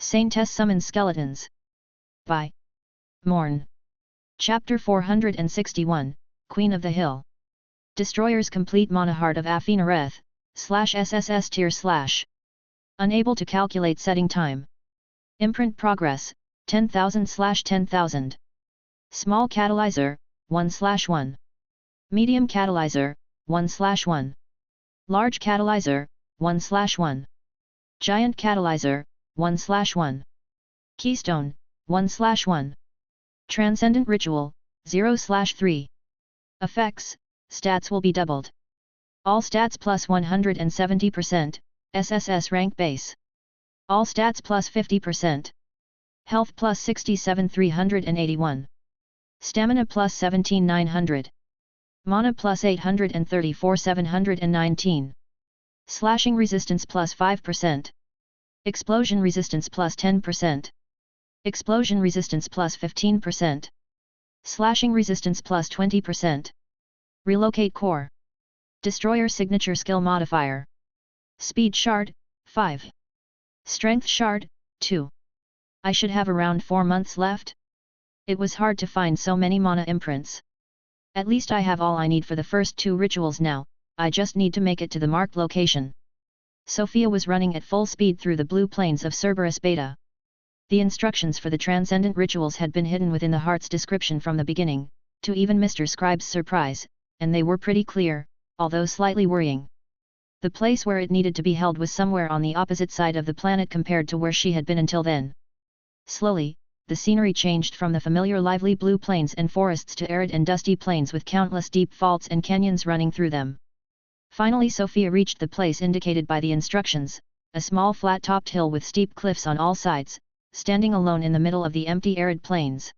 Saintess summons skeletons. By Morn. Chapter 461, Queen of the Hill. Destroyers complete Monahart of Afinareth, /SSS tier / Unable to calculate setting time. Imprint progress, 10,000/10,000. Small catalyzer, 1/1. Medium catalyzer, 1/1. Large catalyzer, 1/1. Giant catalyzer, 1/1. Keystone, 1/1. Transcendent Ritual, 0/3. Effects, stats will be doubled. All stats plus 170%, SSS rank base. All stats plus 50%. Health plus 67,381. Stamina plus 17,900. Mana plus 834,719. Slashing resistance plus 5%. Explosion resistance plus 10%. Explosion resistance plus 15%. Slashing resistance plus 20%. Relocate core. Destroyer signature skill modifier. Speed shard, 5. Strength shard, 2. I should have around 4 months left? It was hard to find so many mana imprints. At least I have all I need for the first 2 rituals now, I just need to make it to the marked location. Sofia was running at full speed through the blue plains of Cerberus Beta. The instructions for the transcendent rituals had been hidden within the heart's description from the beginning, to even Mr. Scribe's surprise, and they were pretty clear, although slightly worrying. The place where it needed to be held was somewhere on the opposite side of the planet compared to where she had been until then. Slowly, the scenery changed from the familiar lively blue plains and forests to arid and dusty plains with countless deep faults and canyons running through them. Finally Sofia reached the place indicated by the instructions, a small flat-topped hill with steep cliffs on all sides, standing alone in the middle of the empty arid plains.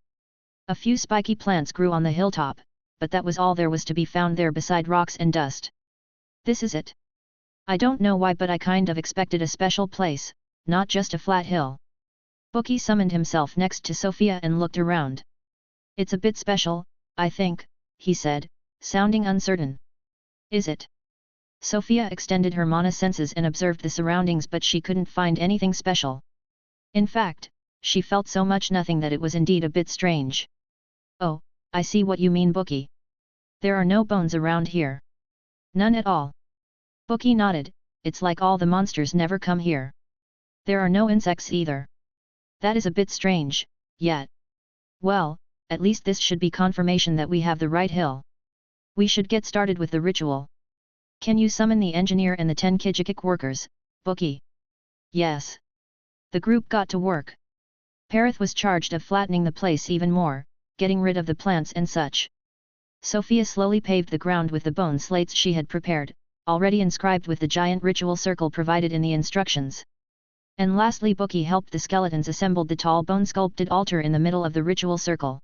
A few spiky plants grew on the hilltop, but that was all there was to be found there beside rocks and dust. This is it. I don't know why, but I kind of expected a special place, not just a flat hill. Bookie summoned himself next to Sofia and looked around. It's a bit special, I think, he said, sounding uncertain. Is it? Sofia extended her mana senses and observed the surroundings, but she couldn't find anything special. In fact, she felt so much nothing that it was indeed a bit strange. Oh, I see what you mean, Bookie. There are no bones around here. None at all. Bookie nodded, it's like all the monsters never come here. There are no insects either. That is a bit strange, yet. Well, at least this should be confirmation that we have the right hill. We should get started with the ritual. Can you summon the engineer and the 10 Kijikik workers, Bookie? Yes. The group got to work. Perith was charged of flattening the place even more, getting rid of the plants and such. Sofia slowly paved the ground with the bone slates she had prepared, already inscribed with the giant ritual circle provided in the instructions. And lastly Bookie helped the skeletons assemble the tall bone-sculpted altar in the middle of the ritual circle.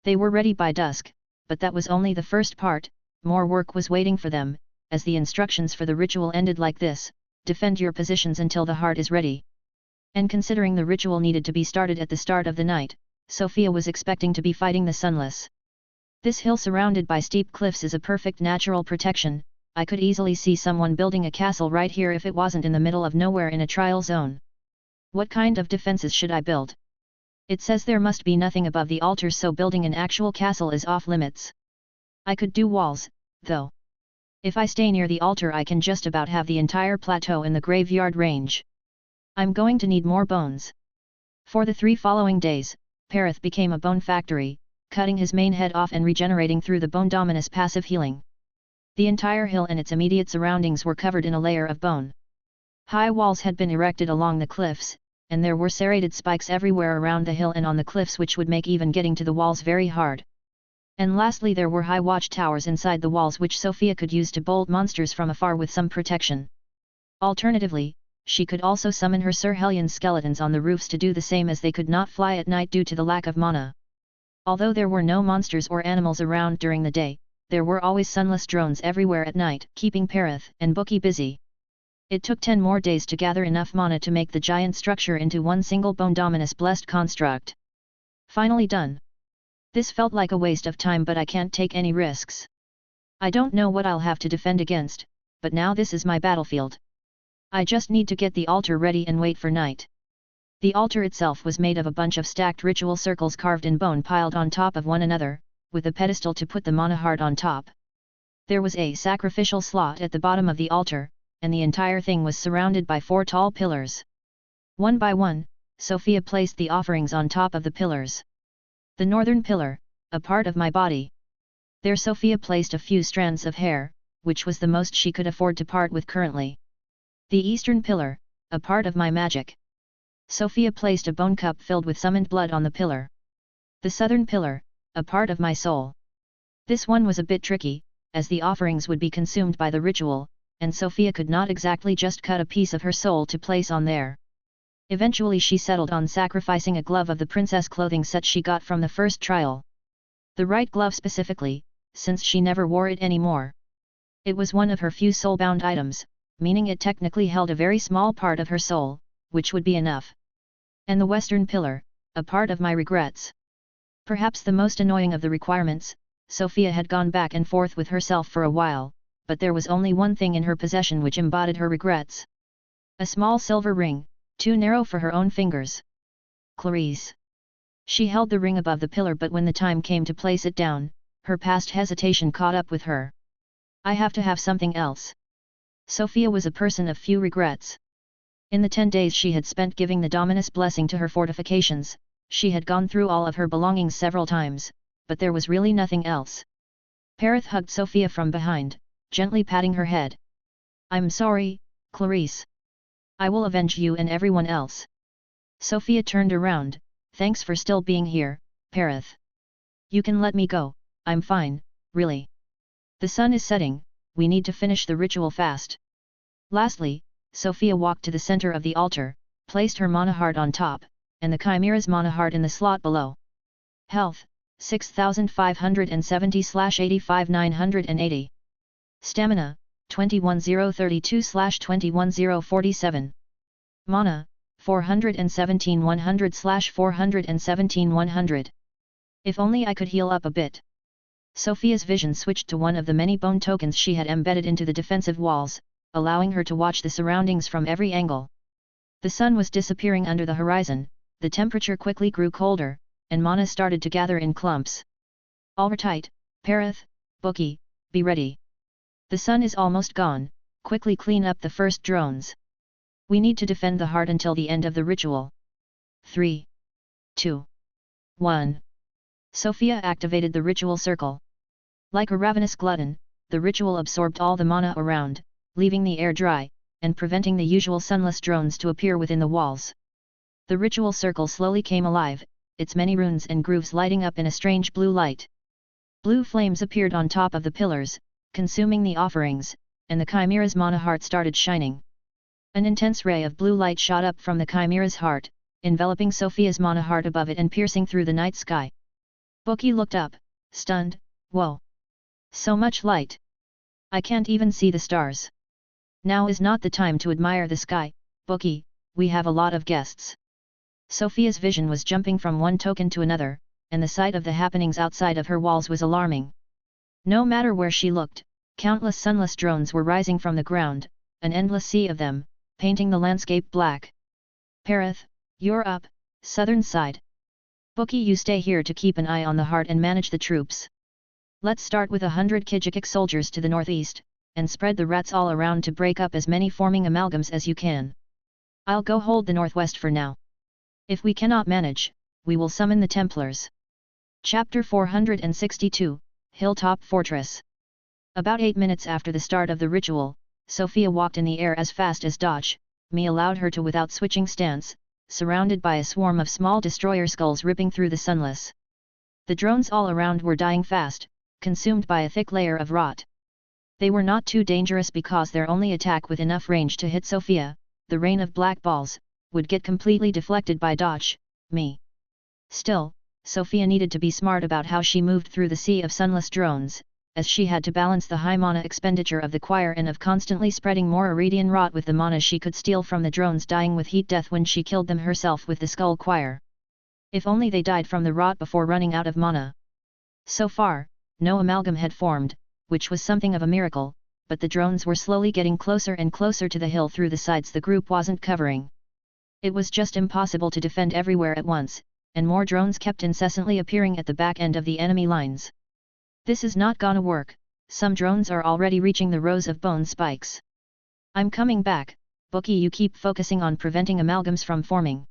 They were ready by dusk, but that was only the first part, more work was waiting for them, as the instructions for the ritual ended like this: defend your positions until the heart is ready. And considering the ritual needed to be started at the start of the night, Sofia was expecting to be fighting the sunless. This hill surrounded by steep cliffs is a perfect natural protection. I could easily see someone building a castle right here if it wasn't in the middle of nowhere in a trial zone. What kind of defenses should I build? It says there must be nothing above the altar, so building an actual castle is off limits. I could do walls, though. If I stay near the altar I can just about have the entire plateau in the graveyard range. I'm going to need more bones. For the 3 following days, Perith became a bone factory, cutting his main head off and regenerating through the bone dominus passive healing. The entire hill and its immediate surroundings were covered in a layer of bone. High walls had been erected along the cliffs, and there were serrated spikes everywhere around the hill and on the cliffs, which would make even getting to the walls very hard. And lastly there were high watchtowers inside the walls which Sofia could use to bolt monsters from afar with some protection. Alternatively, she could also summon her Sir Hellion skeletons on the roofs to do the same, as they could not fly at night due to the lack of mana. Although there were no monsters or animals around during the day, there were always sunless drones everywhere at night, keeping Perith and Bookie busy. It took 10 more days to gather enough mana to make the giant structure into one single bone dominus blessed construct. Finally done. This felt like a waste of time, but I can't take any risks. I don't know what I'll have to defend against, but now this is my battlefield. I just need to get the altar ready and wait for night. The altar itself was made of a bunch of stacked ritual circles carved in bone piled on top of one another, with a pedestal to put the mana heart on top. There was a sacrificial slot at the bottom of the altar, and the entire thing was surrounded by 4 tall pillars. One by one, Sofia placed the offerings on top of the pillars. The northern pillar, a part of my body. There Sofia placed a few strands of hair, which was the most she could afford to part with currently. The eastern pillar, a part of my magic. Sofia placed a bone cup filled with summoned blood on the pillar. The southern pillar, a part of my soul. This one was a bit tricky, as the offerings would be consumed by the ritual, and Sofia could not exactly just cut a piece of her soul to place on there. Eventually she settled on sacrificing a glove of the princess clothing set she got from the first trial. The right glove specifically, since she never wore it anymore. It was one of her few soul-bound items, meaning it technically held a very small part of her soul, which would be enough. And the western pillar, a part of my regrets. Perhaps the most annoying of the requirements, Sofia had gone back and forth with herself for a while, but there was only one thing in her possession which embodied her regrets. A small silver ring, too narrow for her own fingers. Clarice. She held the ring above the pillar, but when the time came to place it down, her past hesitation caught up with her. I have to have something else. Sofia was a person of few regrets. In the 10 days she had spent giving the Dominus blessing to her fortifications, she had gone through all of her belongings several times, but there was really nothing else. Perith hugged Sofia from behind, gently patting her head. I'm sorry, Clarice. I will avenge you and everyone else. Sofia turned around. Thanks for still being here, Perith. You can let me go, I'm fine, really. The sun is setting, we need to finish the ritual fast. Lastly, Sofia walked to the center of the altar, placed her mana heart on top, and the Chimera's mana heart in the slot below. Health, 6570/85 980. Stamina, 21032/21047. Mana, 417/100/417/100. If only I could heal up a bit. Sofia's vision switched to one of the many bone tokens she had embedded into the defensive walls, allowing her to watch the surroundings from every angle. The sun was disappearing under the horizon, the temperature quickly grew colder, and mana started to gather in clumps. Alright, Perith, Bookie, be ready. The sun is almost gone, quickly clean up the first drones. We need to defend the heart until the end of the ritual. 3, 2, 1. Sofia activated the ritual circle. Like a ravenous glutton, the ritual absorbed all the mana around, leaving the air dry, and preventing the usual sunless drones to appear within the walls. The ritual circle slowly came alive, its many runes and grooves lighting up in a strange blue light. Blue flames appeared on top of the pillars, consuming the offerings, and the Chimera's mana heart started shining. An intense ray of blue light shot up from the Chimera's heart, enveloping Sofia's mana heart above it and piercing through the night sky. Bookie looked up, stunned. Whoa! So much light! I can't even see the stars. Now is not the time to admire the sky, Bookie, we have a lot of guests. Sofia's vision was jumping from one token to another, and the sight of the happenings outside of her walls was alarming. No matter where she looked, countless sunless drones were rising from the ground, an endless sea of them, painting the landscape black. Perith, you're up, southern side. Bookie, you stay here to keep an eye on the heart and manage the troops. Let's start with 100 Kijikik soldiers to the northeast, and spread the rats all around to break up as many forming amalgams as you can. I'll go hold the northwest for now. If we cannot manage, we will summon the Templars. Chapter 462, Hilltop Fortress. About 8 minutes after the start of the ritual, Sofia walked in the air as fast as Dodge, me allowed her to without switching stance, surrounded by a swarm of small destroyer skulls ripping through the sunless. The drones all around were dying fast, consumed by a thick layer of rot. They were not too dangerous because their only attack with enough range to hit Sofia, the rain of black balls, would get completely deflected by Dodge, me. Still, Sofia needed to be smart about how she moved through the sea of sunless drones, as she had to balance the high mana expenditure of the choir and of constantly spreading more Iridian rot with the mana she could steal from the drones dying with heat death when she killed them herself with the skull choir. If only they died from the rot before running out of mana. So far, no amalgam had formed, which was something of a miracle, but the drones were slowly getting closer and closer to the hill through the sides the group wasn't covering. It was just impossible to defend everywhere at once, and more drones kept incessantly appearing at the back end of the enemy lines. This is not gonna work, some drones are already reaching the rows of bone spikes. I'm coming back, Bookie, you keep focusing on preventing amalgams from forming.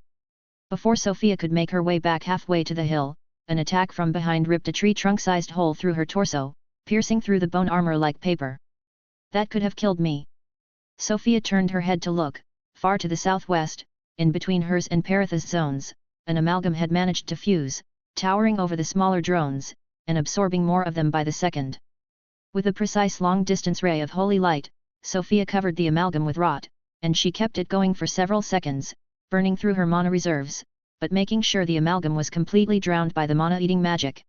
Before Sofia could make her way back halfway to the hill, an attack from behind ripped a tree trunk-sized hole through her torso, piercing through the bone armor like paper. That could have killed me. Sofia turned her head to look. Far to the southwest, in between hers and Perith's zones, an amalgam had managed to fuse, towering over the smaller drones, and absorbing more of them by the second. With a precise long-distance ray of holy light, Sofia covered the amalgam with rot, and she kept it going for several seconds, burning through her mana reserves, but making sure the amalgam was completely drowned by the mana-eating magic.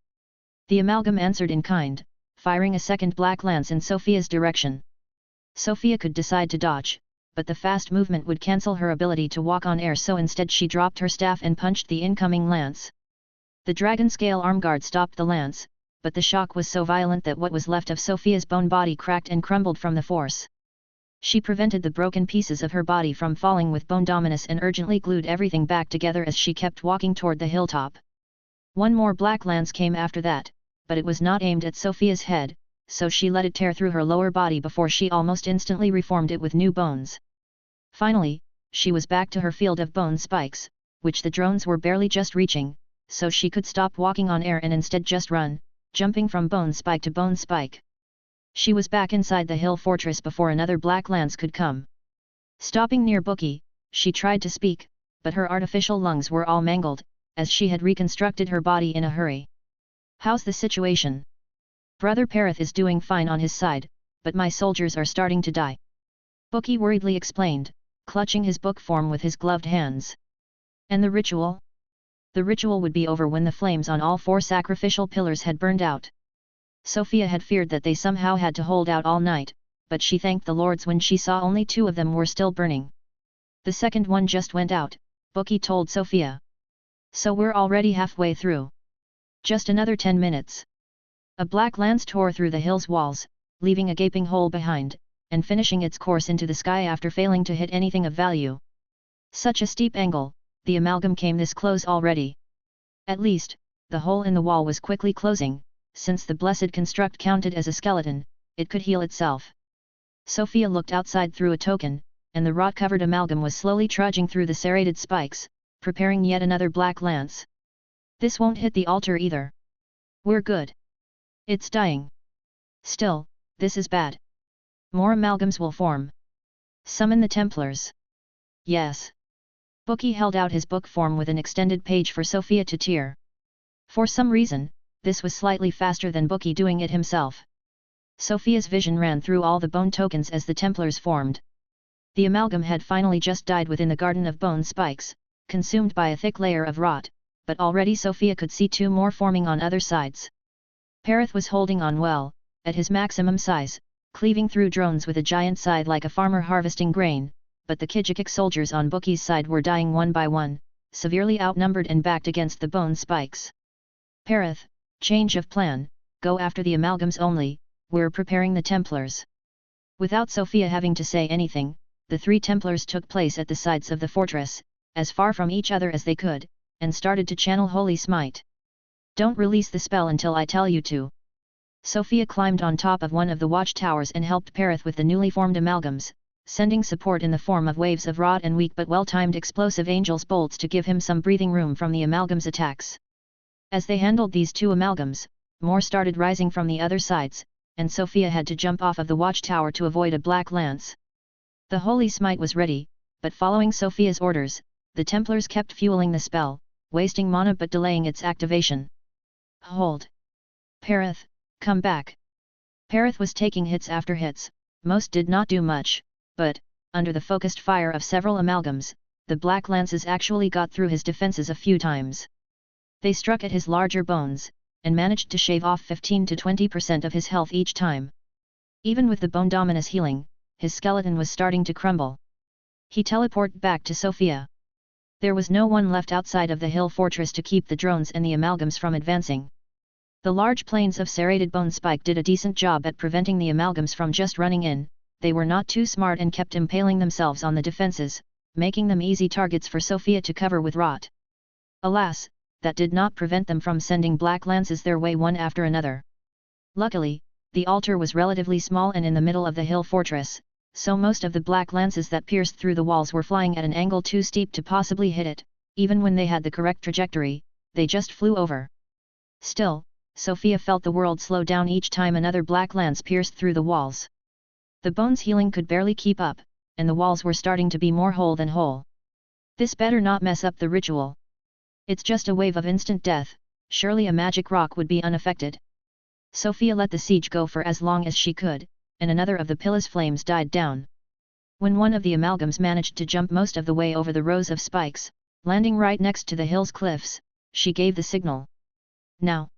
The amalgam answered in kind, firing a second black lance in Sofia's direction. Sofia could decide to dodge, but the fast movement would cancel her ability to walk on air, so instead she dropped her staff and punched the incoming lance. The dragon-scale arm guard stopped the lance, but the shock was so violent that what was left of Sofia's bone body cracked and crumbled from the force. She prevented the broken pieces of her body from falling with bone dominus and urgently glued everything back together as she kept walking toward the hilltop. One more black lance came after that, but it was not aimed at Sofia's head, so she let it tear through her lower body before she almost instantly reformed it with new bones. Finally, she was back to her field of bone spikes, which the drones were barely just reaching, so she could stop walking on air and instead just run, jumping from bone spike to bone spike. She was back inside the hill fortress before another black lance could come. Stopping near Bookie, she tried to speak, but her artificial lungs were all mangled, as she had reconstructed her body in a hurry. How's the situation? Brother Perith is doing fine on his side, but my soldiers are starting to die. Bookie worriedly explained, clutching his book form with his gloved hands. And the ritual? The ritual would be over when the flames on all 4 sacrificial pillars had burned out. Sofia had feared that they somehow had to hold out all night, but she thanked the lords when she saw only 2 of them were still burning. The second one just went out, Bookie told Sofia. So we're already halfway through. Just another 10 minutes. A black lance tore through the hill's walls, leaving a gaping hole behind, and finishing its course into the sky after failing to hit anything of value. Such a steep angle, the amalgam came this close already. At least, the hole in the wall was quickly closing. Since the blessed construct counted as a skeleton, it could heal itself. Sofia looked outside through a token, and the rot-covered amalgam was slowly trudging through the serrated spikes, preparing yet another black lance. This won't hit the altar either. We're good. It's dying. Still, this is bad. More amalgams will form. Summon the Templars. Yes. Bookie held out his book form with an extended page for Sofia to tear. For some reason, this was slightly faster than Bookie doing it himself. Sofia's vision ran through all the bone tokens as the Templars formed. The amalgam had finally just died within the garden of bone spikes, consumed by a thick layer of rot, but already Sofia could see 2 more forming on other sides. Perith was holding on well, at his maximum size, cleaving through drones with a giant scythe like a farmer harvesting grain, but the Kijikik soldiers on Bookie's side were dying one by one, severely outnumbered and backed against the bone spikes. Perith, change of plan, go after the amalgams only, we're preparing the Templars. Without Sofia having to say anything, the 3 Templars took place at the sides of the fortress, as far from each other as they could, and started to channel Holy Smite. Don't release the spell until I tell you to. Sofia climbed on top of one of the watchtowers and helped Perith with the newly formed amalgams, sending support in the form of waves of rot and weak but well-timed explosive angel's bolts to give him some breathing room from the amalgams' attacks. As they handled these 2 amalgams, more started rising from the other sides, and Sofia had to jump off of the watchtower to avoid a black lance. The Holy Smite was ready, but following Sofia's orders, the Templars kept fueling the spell, wasting mana but delaying its activation. Hold! Perith, come back! Perith was taking hits after hits, most did not do much, but, under the focused fire of several amalgams, the black lances actually got through his defenses a few times. They struck at his larger bones, and managed to shave off 15 to 20% of his health each time. Even with the bone dominus healing, his skeleton was starting to crumble. He teleported back to Sofia. There was no one left outside of the hill fortress to keep the drones and the amalgams from advancing. The large planes of serrated bone spike did a decent job at preventing the amalgams from just running in, they were not too smart and kept impaling themselves on the defenses, making them easy targets for Sofia to cover with rot. Alas, that did not prevent them from sending black lances their way one after another. Luckily, the altar was relatively small and in the middle of the hill fortress, so most of the black lances that pierced through the walls were flying at an angle too steep to possibly hit it. Even when they had the correct trajectory, they just flew over. Still, Sofia felt the world slow down each time another black lance pierced through the walls. The bone's healing could barely keep up, and the walls were starting to be more whole than whole. This better not mess up the ritual. It's just a wave of instant death, surely a magic rock would be unaffected. Sofia let the siege go for as long as she could, and another of the pillars' flames died down. When one of the amalgams managed to jump most of the way over the rows of spikes, landing right next to the hill's cliffs, she gave the signal. Now,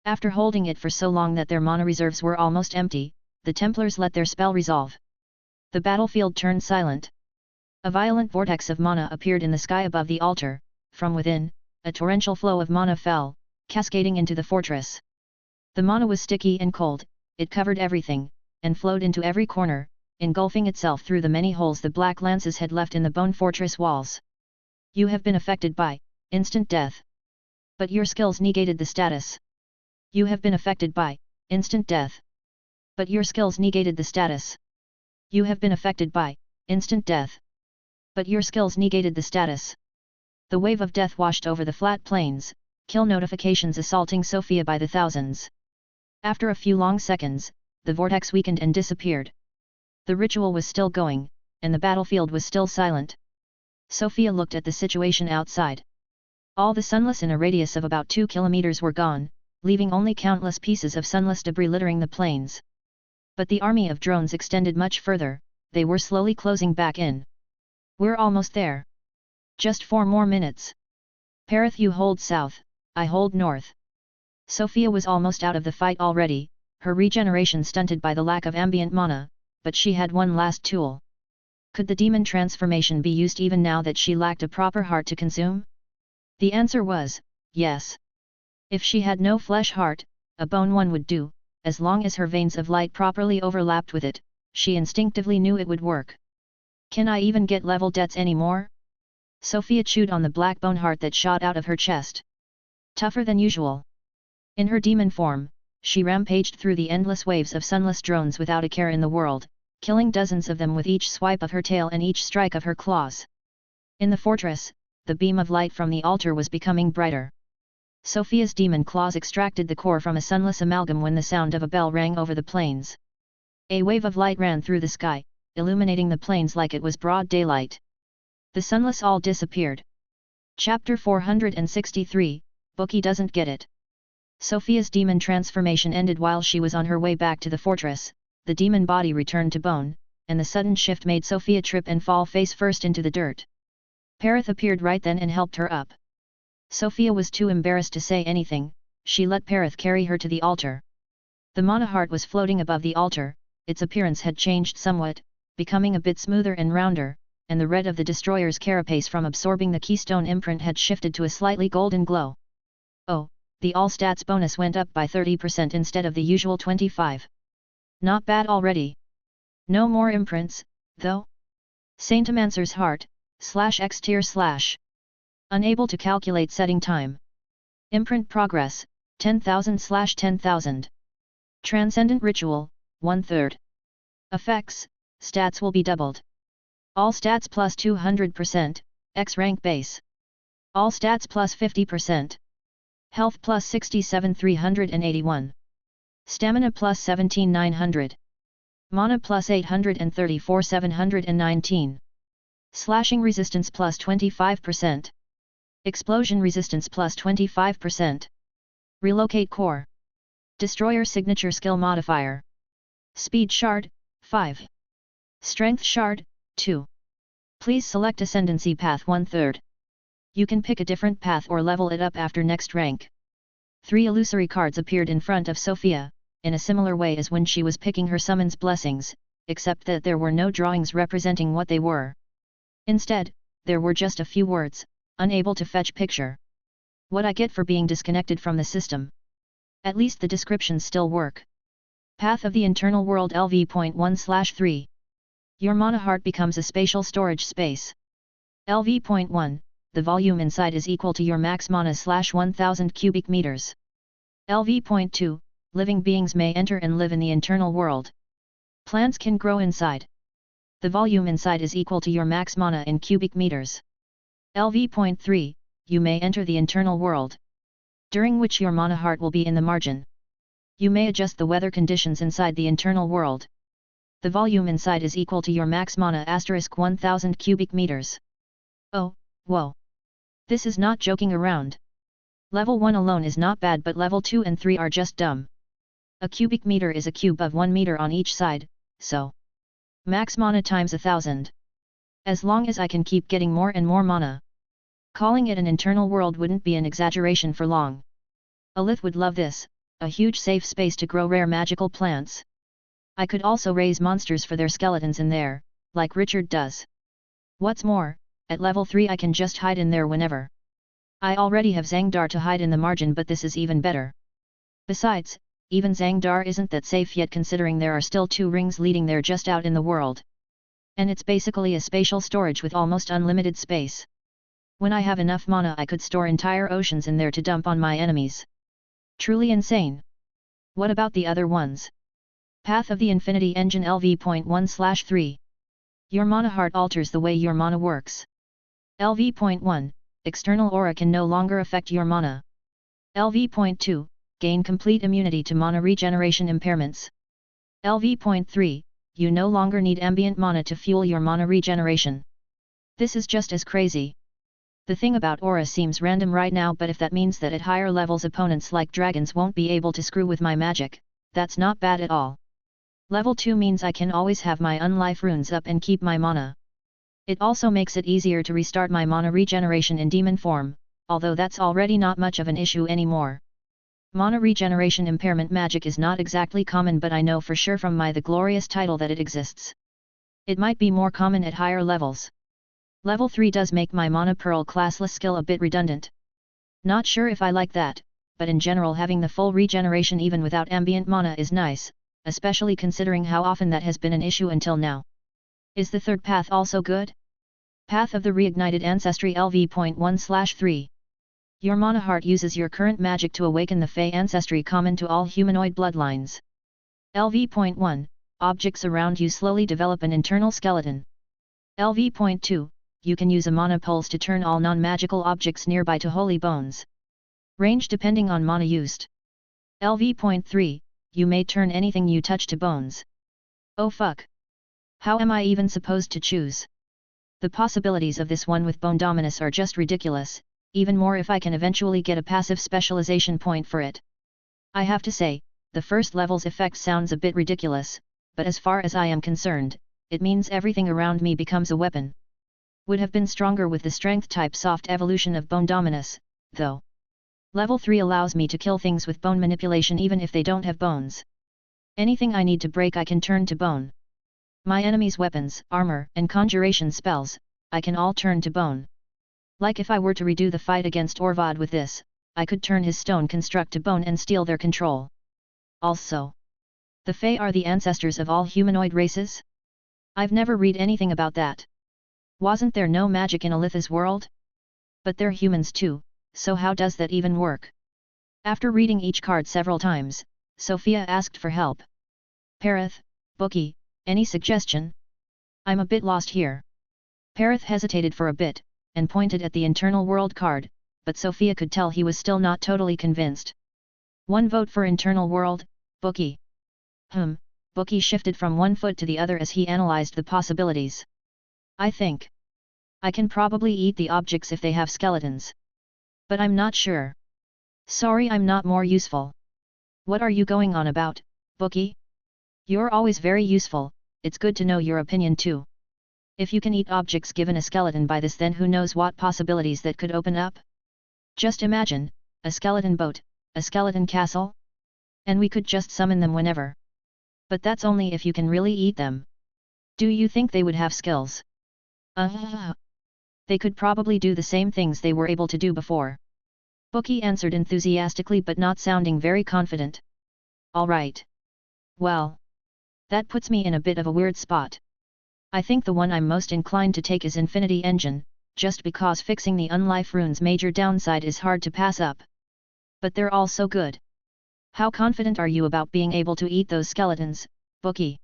after holding it for so long that their mana reserves were almost empty, the Templars let their spell resolve. The battlefield turned silent. A violent vortex of mana appeared in the sky above the altar. From within, a torrential flow of mana fell, cascading into the fortress. The mana was sticky and cold, it covered everything, and flowed into every corner, engulfing itself through the many holes the black lances had left in the bone fortress walls. You have been affected by instant death. But your skills negated the status. You have been affected by instant death. But your skills negated the status. You have been affected by instant death. But your skills negated the status. The wave of death washed over the flat plains, kill notifications assaulting Sofia by the thousands. After a few long seconds, the vortex weakened and disappeared. The ritual was still going, and the battlefield was still silent. Sofia looked at the situation outside. All the sunless in a radius of about 2 kilometers were gone, leaving only countless pieces of sunless debris littering the plains. But the army of drones extended much further, they were slowly closing back in. We're almost there. Just 4 more minutes. Parith, you hold south, I hold north. Sofia was almost out of the fight already, her regeneration stunted by the lack of ambient mana, but she had one last tool. Could the demon transformation be used even now that she lacked a proper heart to consume? The answer was, yes. If she had no flesh heart, a bone one would do, as long as her veins of light properly overlapped with it, she instinctively knew it would work. Can I even get level debts anymore? Sofia chewed on the black bone heart that shot out of her chest. Tougher than usual. In her demon form, she rampaged through the endless waves of sunless drones without a care in the world, killing dozens of them with each swipe of her tail and each strike of her claws. In the fortress, the beam of light from the altar was becoming brighter. Sofia's demon claws extracted the core from a sunless amalgam when the sound of a bell rang over the plains. A wave of light ran through the sky, illuminating the plains like it was broad daylight. The sunless all disappeared. Chapter 463, Bookie doesn't get it. Sofia's demon transformation ended while she was on her way back to the fortress, the demon body returned to bone, and the sudden shift made Sofia trip and fall face first into the dirt. Parith appeared right then and helped her up. Sofia was too embarrassed to say anything, she let Parith carry her to the altar. The mana heart was floating above the altar, its appearance had changed somewhat, becoming a bit smoother and rounder, and the red of the destroyer's carapace from absorbing the keystone imprint had shifted to a slightly golden glow. Oh, the all stats bonus went up by 30% instead of the usual 25%. Not bad already. No more imprints, though? Saintesmancer's heart, /x tier / Unable to calculate setting time. Imprint progress, 10,000 / 10,000. Transcendent ritual, 1/3. Effects, stats will be doubled. All stats plus 200%, X rank base. All stats plus 50%. Health plus 67,381. Stamina plus 17,900. Mana plus 834,719. Slashing resistance plus 25%. Explosion resistance plus 25%. Relocate core. Destroyer signature skill modifier. Speed shard, 5. Strength shard, 2. Please select ascendancy path 1/3. You can pick a different path or level it up after next rank. 3 illusory cards appeared in front of Sofia, in a similar way as when she was picking her summons blessings, except that there were no drawings representing what they were. Instead, there were just a few words, unable to fetch picture. What I get for being disconnected from the system. At least the descriptions still work. Path of the Internal World LV.1/3. Your mana heart becomes a spatial storage space. LV.1, the volume inside is equal to your max mana / 1000 cubic meters. LV.2, living beings may enter and live in the internal world. Plants can grow inside. The volume inside is equal to your max mana in cubic meters. LV.3, you may enter the internal world, during which your mana heart will be in the margin. You may adjust the weather conditions inside the internal world. The volume inside is equal to your max mana * 1000 cubic meters. Oh, whoa. This is not joking around. Level 1 alone is not bad, but level 2 and 3 are just dumb. A cubic meter is a cube of 1 meter on each side, so max mana times 1000. As long as I can keep getting more and more mana. Calling it an internal world wouldn't be an exaggeration for long. Alith would love this, a huge safe space to grow rare magical plants. I could also raise monsters for their skeletons in there, like Richard does. What's more, at level 3 I can just hide in there whenever. I already have Zangdar to hide in the margin, but this is even better. Besides, even Zangdar isn't that safe yet, considering there are still 2 rings leading there just out in the world. And it's basically a spatial storage with almost unlimited space. When I have enough mana I could store entire oceans in there to dump on my enemies. Truly insane. What about the other ones? Path of the Infinity Engine LV.1/3. Your mana heart alters the way your mana works. LV.1, external aura can no longer affect your mana. LV.2, gain complete immunity to mana regeneration impairments. LV.3, you no longer need ambient mana to fuel your mana regeneration. This is just as crazy. The thing about aura seems random right now, but if that means that at higher levels opponents like dragons won't be able to screw with my magic, that's not bad at all. Level 2 means I can always have my unlife runes up and keep my mana. It also makes it easier to restart my mana regeneration in demon form, although that's already not much of an issue anymore. Mana regeneration impairment magic is not exactly common, but I know for sure from my The Glorious title that it exists. It might be more common at higher levels. Level 3 does make my Mana Pearl classless skill a bit redundant. Not sure if I like that, but in general having the full regeneration even without ambient mana is nice, especially considering how often that has been an issue until now. Is the third path also good? Path of the Reignited Ancestry LV.1/3. Your mana heart uses your current magic to awaken the Fey ancestry common to all humanoid bloodlines. LV.1, objects around you slowly develop an internal skeleton. LV.2, you can use a mana pulse to turn all non-magical objects nearby to holy bones. Range depending on mana used. LV.3, you may turn anything you touch to bones. Oh fuck. How am I even supposed to choose? The possibilities of this one with Bone Dominus are just ridiculous, even more if I can eventually get a passive specialization point for it. I have to say, the first level's effect sounds a bit ridiculous, but as far as I am concerned, it means everything around me becomes a weapon. Would have been stronger with the strength type soft evolution of Bone Dominus, though. Level 3 allows me to kill things with bone manipulation even if they don't have bones. Anything I need to break I can turn to bone. My enemy's weapons, armor, and conjuration spells, I can all turn to bone. Like if I were to redo the fight against Orvad with this, I could turn his stone construct to bone and steal their control. Also, the Fae are the ancestors of all humanoid races? I've never read anything about that. Wasn't there no magic in Alith's world? But they're humans too, so how does that even work? After reading each card several times, Sofia asked for help. Parith, Bookie, any suggestion? I'm a bit lost here. Parith hesitated for a bit, and pointed at the internal world card, but Sofia could tell he was still not totally convinced. One vote for internal world, Bookie. Bookie shifted from one foot to the other as he analyzed the possibilities. I think I can probably eat the objects if they have skeletons. But I'm not sure. Sorry, I'm not more useful. What are you going on about, Bookie? You're always very useful, it's good to know your opinion too. If you can eat objects given a skeleton by this, then who knows what possibilities that could open up? Just imagine, a skeleton boat, a skeleton castle? And we could just summon them whenever. But that's only if you can really eat them. Do you think they would have skills? They could probably do the same things they were able to do before. Bookie answered enthusiastically but not sounding very confident. Alright. Well, that puts me in a bit of a weird spot. I think the one I'm most inclined to take is Infinity Engine, just because fixing the unlife rune's major downside is hard to pass up. But they're all so good. How confident are you about being able to eat those skeletons, Bookie?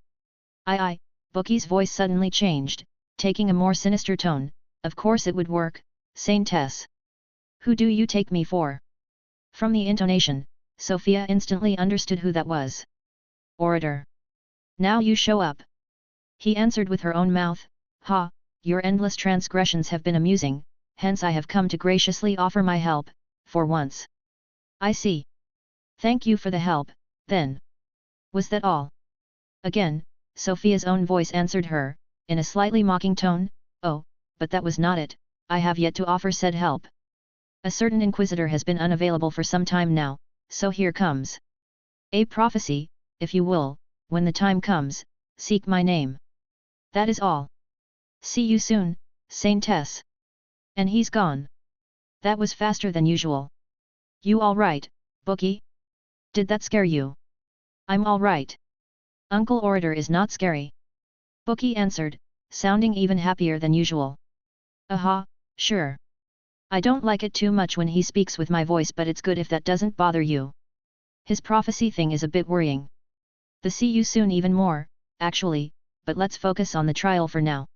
I. Bookie's voice suddenly changed, taking a more sinister tone. Of course it would work, Saintess. Who do you take me for? From the intonation, Sofia instantly understood who that was. Orator. Now you show up. He answered with her own mouth, Ha, your endless transgressions have been amusing, hence I have come to graciously offer my help, for once. I see. Thank you for the help, then. Was that all? Again, Sofia's own voice answered her, in a slightly mocking tone, Oh, but that was not it, I have yet to offer said help. A certain inquisitor has been unavailable for some time now, so here comes. A prophecy, if you will, when the time comes, seek my name. That is all. See you soon, Saintess. And he's gone. That was faster than usual. You all right, Bookie? Did that scare you? I'm all right. Uncle Orator is not scary. Bookie answered, sounding even happier than usual. Aha, sure. I don't like it too much when he speaks with my voice, but it's good if that doesn't bother you. His prophecy thing is a bit worrying. The see you soon even more, actually, but let's focus on the trial for now.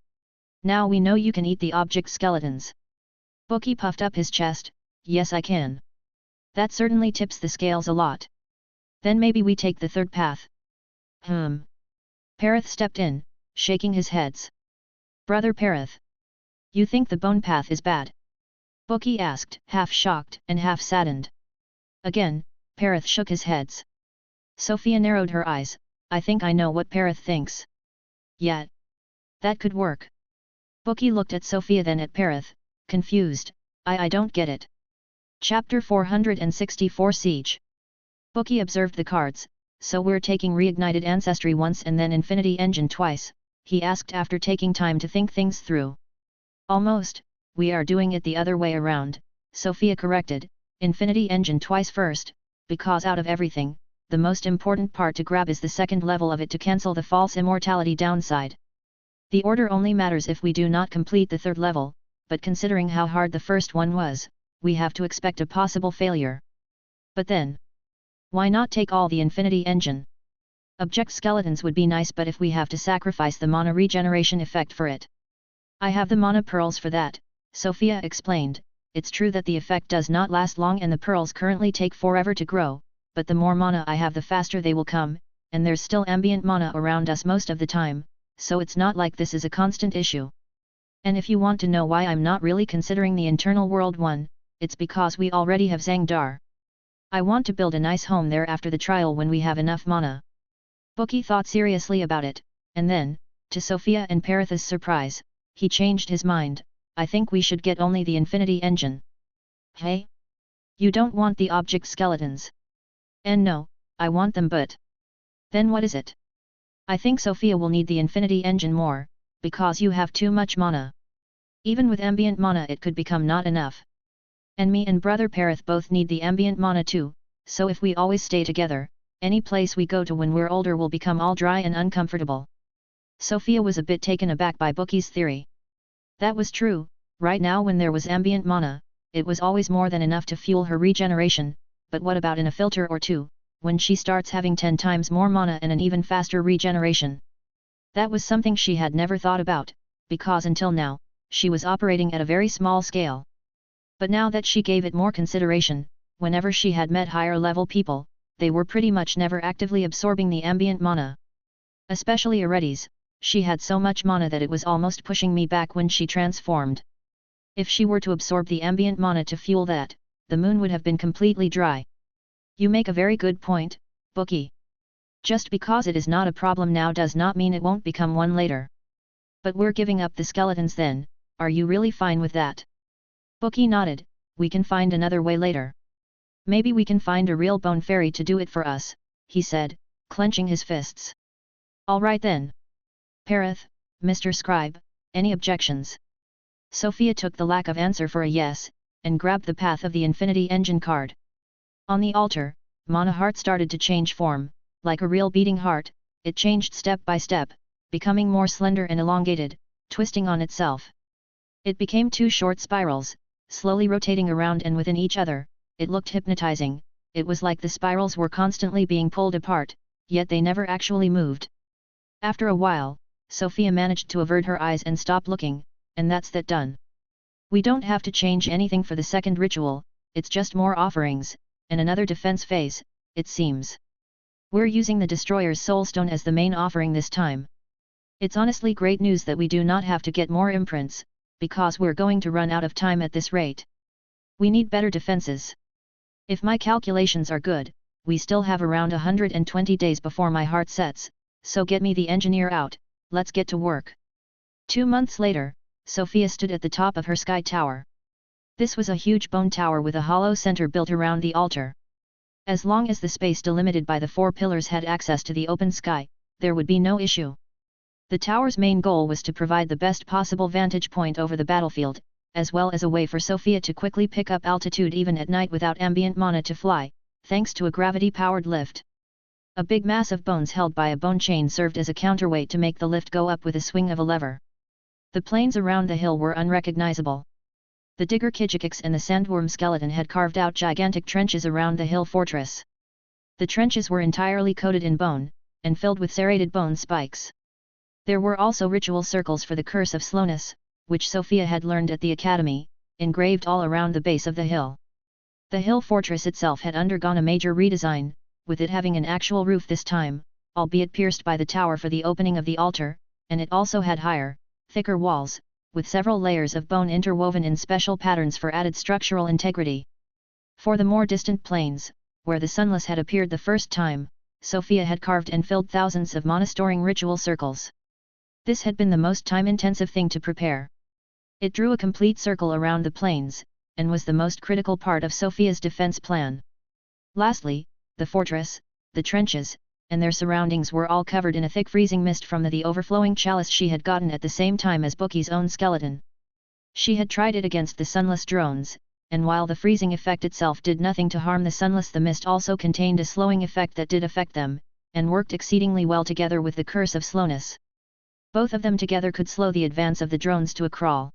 Now we know you can eat the object skeletons. Bookie puffed up his chest, yes I can. That certainly tips the scales a lot. Then maybe we take the third path. Parith stepped in, shaking his heads. Brother Parith. You think the bone path is bad? Bookie asked, half shocked and half saddened. Again, Parith shook his heads. Sofia narrowed her eyes, I think I know what Parith thinks. Yet. That could work. Bookie looked at Sofia then at Parith, confused, I don't get it. Chapter 464 Siege. Bookie observed the cards, so we're taking Reignited Ancestry once and then Infinity Engine twice, he asked after taking time to think things through. Almost, we are doing it the other way around, Sofia corrected, Infinity Engine twice first, because out of everything, the most important part to grab is the second level of it to cancel the false immortality downside. The order only matters if we do not complete the third level, but considering how hard the first one was, we have to expect a possible failure. But then, why not take all the Infinity Engine? Object skeletons would be nice, but if we have to sacrifice the mana regeneration effect for it. I have the mana pearls for that, Sofia explained. It's true that the effect does not last long and the pearls currently take forever to grow, but the more mana I have the faster they will come, and there's still ambient mana around us most of the time, so it's not like this is a constant issue. And if you want to know why I'm not really considering the internal world one, it's because we already have Zangdar. I want to build a nice home there after the trial when we have enough mana. Bookie thought seriously about it, and then, to Sofia and Parith's surprise, he changed his mind, I think we should get only the Infinity Engine. Hey? You don't want the object skeletons? And no, I want them but... Then what is it? I think Sofia will need the Infinity Engine more, because you have too much mana. Even with ambient mana it could become not enough. And me and Brother Parith both need the ambient mana too, so if we always stay together, any place we go to when we're older will become all dry and uncomfortable. Sofia was a bit taken aback by Bookie's theory. That was true, right now when there was ambient mana, it was always more than enough to fuel her regeneration, but what about in a filter or two, when she starts having 10 times more mana and an even faster regeneration? That was something she had never thought about, because until now, she was operating at a very small scale. But now that she gave it more consideration, whenever she had met higher level people, they were pretty much never actively absorbing the ambient mana. Especially Aredes, she had so much mana that it was almost pushing me back when she transformed. If she were to absorb the ambient mana to fuel that, the moon would have been completely dry. You make a very good point, Bookie. Just because it is not a problem now does not mean it won't become one later. But we're giving up the skeletons then, are you really fine with that? Bookie nodded, we can find another way later. Maybe we can find a real bone fairy to do it for us, he said, clenching his fists. Alright then. Parith, Mr. Scribe, any objections? Sofia took the lack of answer for a yes, and grabbed the path of the Infinity Engine card. On the altar, Mana Heart started to change form, like a real beating heart, it changed step by step, becoming more slender and elongated, twisting on itself. It became two short spirals, slowly rotating around and within each other. It looked hypnotizing. It was like the spirals were constantly being pulled apart, yet they never actually moved. After a while, Sofia managed to avert her eyes and stop looking, and that's that done. We don't have to change anything for the second ritual, it's just more offerings, and another defense phase, it seems. We're using the Destroyer's Soulstone as the main offering this time. It's honestly great news that we do not have to get more imprints, because we're going to run out of time at this rate. We need better defenses. If my calculations are good, we still have around 120 days before my heart sets, so get me the engineer out, let's get to work. 2 months later, Sofia stood at the top of her sky tower. This was a huge bone tower with a hollow center built around the altar. As long as the space delimited by the 4 pillars had access to the open sky, there would be no issue. The tower's main goal was to provide the best possible vantage point over the battlefield, as well as a way for Sofia to quickly pick up altitude even at night without ambient mana to fly, thanks to a gravity-powered lift. A big mass of bones held by a bone chain served as a counterweight to make the lift go up with a swing of a lever. The plains around the hill were unrecognizable. The digger Kijikix and the sandworm skeleton had carved out gigantic trenches around the hill fortress. The trenches were entirely coated in bone, and filled with serrated bone spikes. There were also ritual circles for the Curse of Slowness, which Sofia had learned at the academy, engraved all around the base of the hill. The hill fortress itself had undergone a major redesign, with it having an actual roof this time, albeit pierced by the tower for the opening of the altar, and it also had higher, thicker walls, with several layers of bone interwoven in special patterns for added structural integrity. For the more distant plains, where the Sunless had appeared the first time, Sofia had carved and filled thousands of mana-storing ritual circles. This had been the most time-intensive thing to prepare. It drew a complete circle around the plains, and was the most critical part of Sofia's defense plan. Lastly, the fortress, the trenches, and their surroundings were all covered in a thick freezing mist from the overflowing chalice she had gotten at the same time as Bookie's own skeleton. She had tried it against the Sunless drones, and while the freezing effect itself did nothing to harm the Sunless, the mist also contained a slowing effect that did affect them, and worked exceedingly well together with the Curse of Slowness. Both of them together could slow the advance of the drones to a crawl.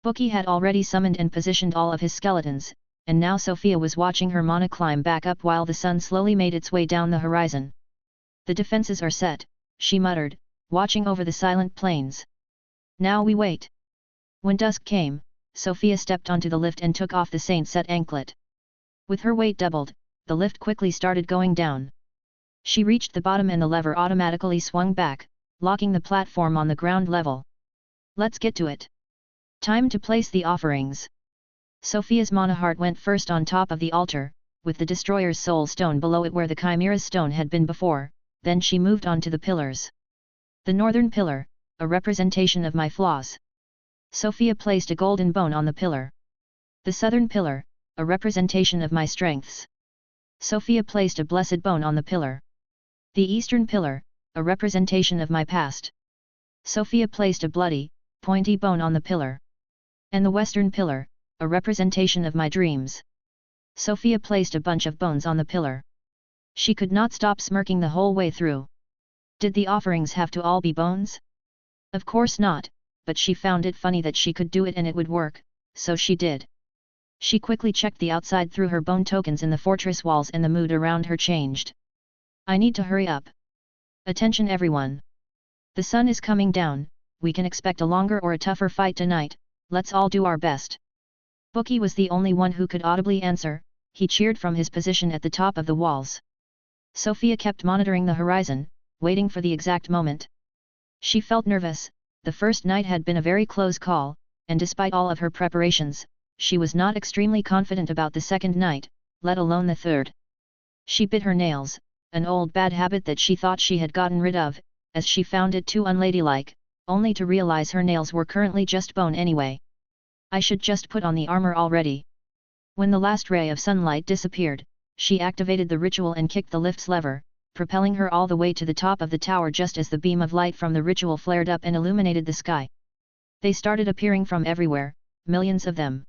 Bookie had already summoned and positioned all of his skeletons, and now Sofia was watching her mana climb back up while the sun slowly made its way down the horizon. The defenses are set, she muttered, watching over the silent plains. Now we wait. When dusk came, Sofia stepped onto the lift and took off the Saintess anklet. With her weight doubled, the lift quickly started going down. She reached the bottom and the lever automatically swung back, locking the platform on the ground level. Let's get to it. Time to place the offerings. Sofia's mana heart went first on top of the altar, with the Destroyer's Soul Stone below it where the Chimera's Stone had been before, then she moved on to the pillars. The northern pillar, a representation of my flaws. Sofia placed a golden bone on the pillar. The southern pillar, a representation of my strengths. Sofia placed a blessed bone on the pillar. The eastern pillar, a representation of my past. Sofia placed a bloody, pointy bone on the pillar. And the western pillar, a representation of my dreams. Sofia placed a bunch of bones on the pillar. She could not stop smirking the whole way through. Did the offerings have to all be bones? Of course not, but she found it funny that she could do it and it would work, so she did. She quickly checked the outside through her bone tokens in the fortress walls and the mood around her changed. I need to hurry up. Attention everyone. The sun is coming down, we can expect a longer or a tougher fight tonight, let's all do our best. Bookie was the only one who could audibly answer, he cheered from his position at the top of the walls. Sofia kept monitoring the horizon, waiting for the exact moment. She felt nervous, the first night had been a very close call, and despite all of her preparations, she was not extremely confident about the second night, let alone the third. She bit her nails, an old bad habit that she thought she had gotten rid of, as she found it too unladylike, only to realize her nails were currently just bone anyway. I should just put on the armor already. When the last ray of sunlight disappeared, she activated the ritual and kicked the lift's lever, propelling her all the way to the top of the tower just as the beam of light from the ritual flared up and illuminated the sky. They started appearing from everywhere, millions of them.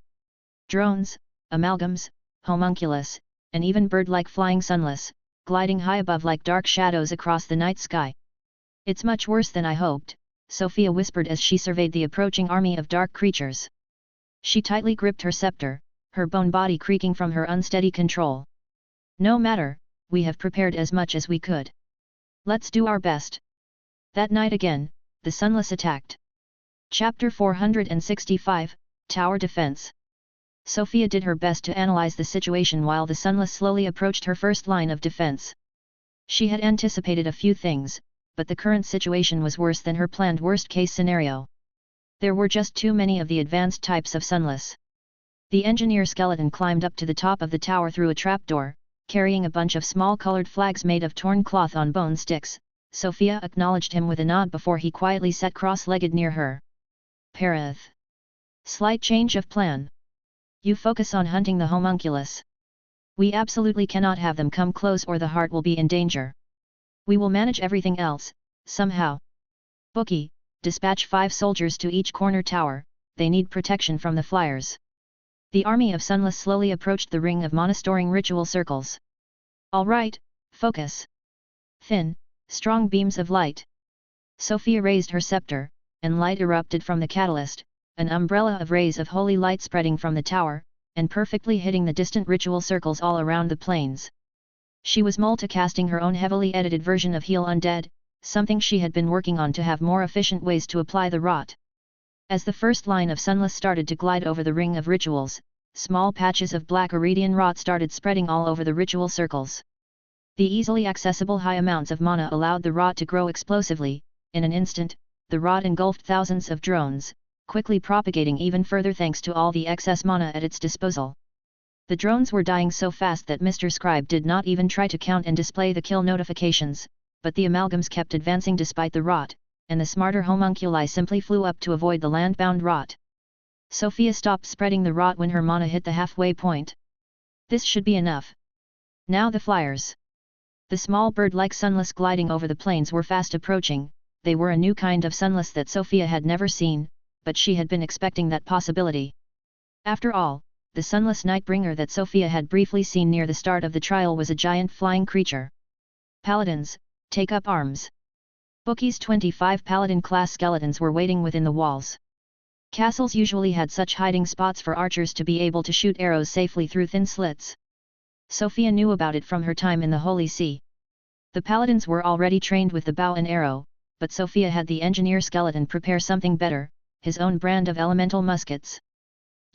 Drones, amalgams, homunculus, and even bird-like flying Sunless, gliding high above like dark shadows across the night sky. It's much worse than I hoped, Sofia whispered as she surveyed the approaching army of dark creatures. She tightly gripped her scepter, her bone body creaking from her unsteady control. No matter, we have prepared as much as we could. Let's do our best. That night again, the Sunless attacked. Chapter 465, Tower Defense. Sofia did her best to analyze the situation while the Sunless slowly approached her first line of defense. She had anticipated a few things, but the current situation was worse than her planned worst-case scenario. There were just too many of the advanced types of Sunless. The engineer skeleton climbed up to the top of the tower through a trapdoor, carrying a bunch of small colored flags made of torn cloth on bone sticks. Sofia acknowledged him with a nod before he quietly sat cross-legged near her. Parath. Slight change of plan. You focus on hunting the homunculus. We absolutely cannot have them come close or the heart will be in danger. We will manage everything else, somehow. Bookie, dispatch 5 soldiers to each corner tower, they need protection from the flyers. The army of Sunless slowly approached the ring of mana storing ritual circles. All right, focus. Thin, strong beams of light. Sofia raised her scepter, and light erupted from the catalyst, an umbrella of rays of holy light spreading from the tower, and perfectly hitting the distant ritual circles all around the plains. She was multicasting her own heavily edited version of Heal Undead, something she had been working on to have more efficient ways to apply the rot. As the first line of Sunless started to glide over the ring of rituals, small patches of black Iridian rot started spreading all over the ritual circles. The easily accessible high amounts of mana allowed the rot to grow explosively. In an instant, the rot engulfed thousands of drones, quickly propagating even further thanks to all the excess mana at its disposal. The drones were dying so fast that Mr. Scribe did not even try to count and display the kill notifications, but the amalgams kept advancing despite the rot, and the smarter homunculi simply flew up to avoid the land-bound rot. Sofia stopped spreading the rot when her mana hit the halfway point. This should be enough. Now the flyers. The small bird-like Sunless gliding over the plains were fast approaching. They were a new kind of Sunless that Sofia had never seen, but she had been expecting that possibility. After all, the Sunless Nightbringer that Sofia had briefly seen near the start of the trial was a giant flying creature. Paladins, take up arms. Bookie's 25 Paladin-class skeletons were waiting within the walls. Castles usually had such hiding spots for archers to be able to shoot arrows safely through thin slits. Sofia knew about it from her time in the Holy See. The Paladins were already trained with the bow and arrow, but Sofia had the engineer skeleton prepare something better, his own brand of elemental muskets.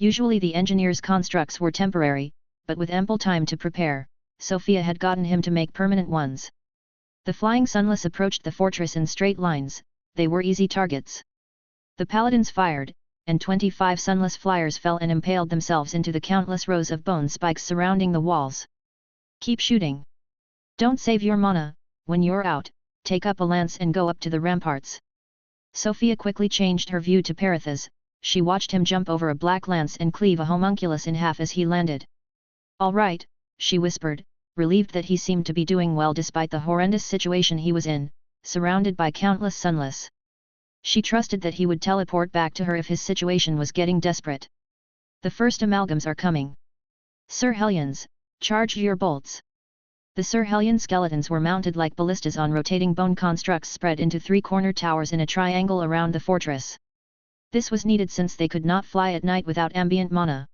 Usually the engineer's constructs were temporary, but with ample time to prepare, Sofia had gotten him to make permanent ones. The flying Sunless approached the fortress in straight lines. They were easy targets. The Paladins fired, and 25 Sunless flyers fell and impaled themselves into the countless rows of bone spikes surrounding the walls. Keep shooting. Don't save your mana. When you're out, take up a lance and go up to the ramparts. Sofia quickly changed her view to Parathas. She watched him jump over a black lance and cleave a homunculus in half as he landed. All right, she whispered, relieved that he seemed to be doing well despite the horrendous situation he was in, surrounded by countless Sunless. She trusted that he would teleport back to her if his situation was getting desperate. The first amalgams are coming. Sir Hellions, charge your bolts. The Sir Hellion skeletons were mounted like ballistas on rotating bone constructs spread into 3 corner towers in a triangle around the fortress. This was needed since they could not fly at night without ambient mana.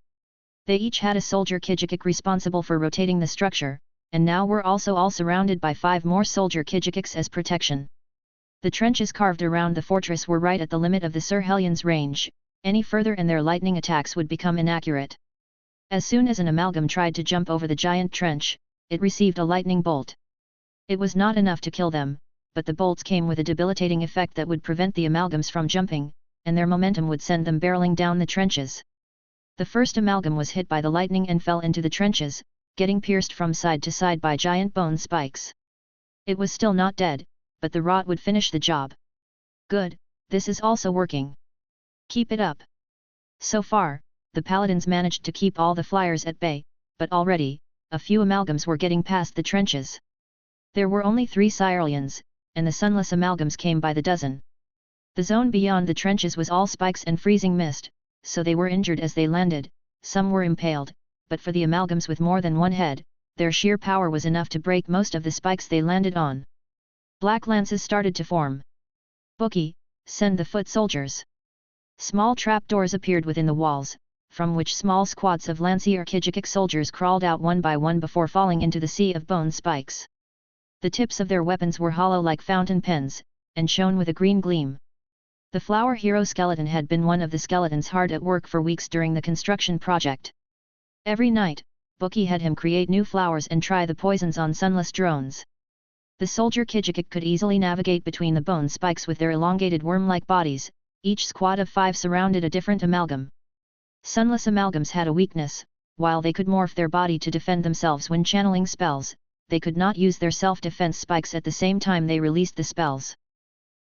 They each had a soldier Kijikik responsible for rotating the structure, and now were also all surrounded by 5 more soldier Kijikiks as protection. The trenches carved around the fortress were right at the limit of the Sir Hellion's range. Any further and their lightning attacks would become inaccurate. As soon as an amalgam tried to jump over the giant trench, it received a lightning bolt. It was not enough to kill them, but the bolts came with a debilitating effect that would prevent the amalgams from jumping, and their momentum would send them barreling down the trenches. The first amalgam was hit by the lightning and fell into the trenches, getting pierced from side to side by giant bone spikes. It was still not dead, but the rot would finish the job. Good, this is also working. Keep it up. So far, the Paladins managed to keep all the flyers at bay, but already, a few amalgams were getting past the trenches. There were only 3 Cyrillians, and the Sunless amalgams came by the dozen. The zone beyond the trenches was all spikes and freezing mist, so they were injured as they landed. Some were impaled, but for the amalgams with more than one head, their sheer power was enough to break most of the spikes they landed on. Black lances started to form. Bookie, send the foot soldiers. Small trapdoors appeared within the walls, from which small squads of Lancier Kijikik soldiers crawled out one by one before falling into the sea of bone spikes. The tips of their weapons were hollow like fountain pens, and shone with a green gleam. The flower hero skeleton had been one of the skeletons hard at work for weeks during the construction project. Every night, Bookie had him create new flowers and try the poisons on sunless drones. The soldier Kijikik could easily navigate between the bone spikes with their elongated worm-like bodies. Each squad of 5 surrounded a different amalgam. Sunless amalgams had a weakness: while they could morph their body to defend themselves when channeling spells, they could not use their self-defense spikes at the same time they released the spells.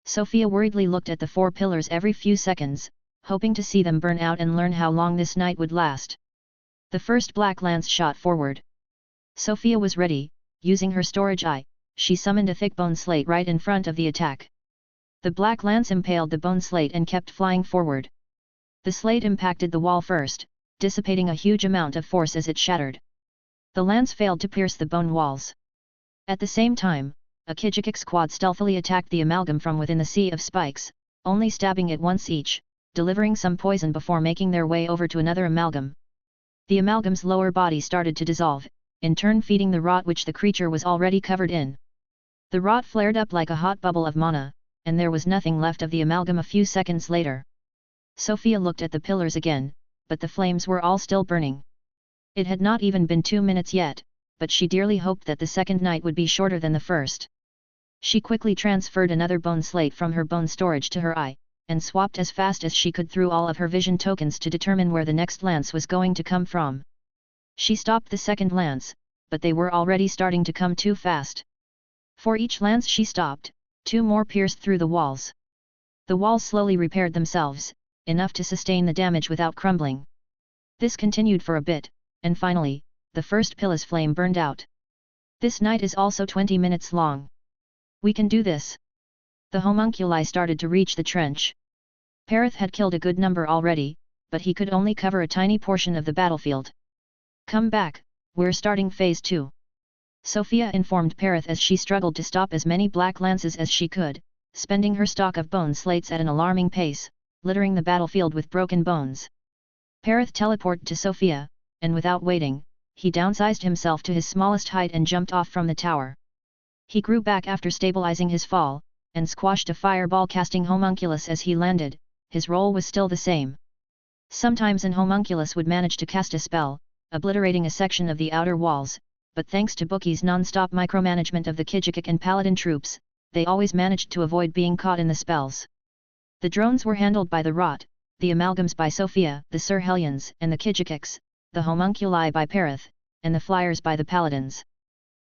Sofia worriedly looked at the 4 pillars every few seconds, hoping to see them burn out and learn how long this night would last. The first black lance shot forward. Sofia was ready. Using her storage eye, she summoned a thick bone slate right in front of the attack. The black lance impaled the bone slate and kept flying forward. The slate impacted the wall first, dissipating a huge amount of force as it shattered. The lance failed to pierce the bone walls. At the same time, a Kijikik squad stealthily attacked the amalgam from within the sea of spikes, only stabbing it once each, delivering some poison before making their way over to another amalgam. The amalgam's lower body started to dissolve, in turn feeding the rot which the creature was already covered in. The rot flared up like a hot bubble of mana, and there was nothing left of the amalgam a few seconds later. Sofia looked at the pillars again, but the flames were all still burning. It had not even been 2 minutes yet, but she dearly hoped that the second night would be shorter than the first. She quickly transferred another bone slate from her bone storage to her eye, and swapped as fast as she could through all of her vision tokens to determine where the next lance was going to come from. She stopped the second lance, but they were already starting to come too fast. For each lance she stopped, 2 more pierced through the walls. The walls slowly repaired themselves, enough to sustain the damage without crumbling. This continued for a bit, and finally, the first pillar's flame burned out. This night is also 20 minutes long. We can do this. The homunculi started to reach the trench. Perith had killed a good number already, but he could only cover a tiny portion of the battlefield. Come back, we're starting phase 2. Sofia informed Perith as she struggled to stop as many black lances as she could, spending her stock of bone slates at an alarming pace, littering the battlefield with broken bones. Perith teleported to Sofia, and without waiting, he downsized himself to his smallest height and jumped off from the tower. He grew back after stabilizing his fall, and squashed a fireball casting homunculus as he landed. His role was still the same. Sometimes an homunculus would manage to cast a spell, obliterating a section of the outer walls, but thanks to Bookie's non-stop micromanagement of the Kijikik and Paladin troops, they always managed to avoid being caught in the spells. The drones were handled by the Rot, the Amalgams by Sofia, the Sir Hellions and the Kijikiks, the Homunculi by Perith, and the Flyers by the Paladins.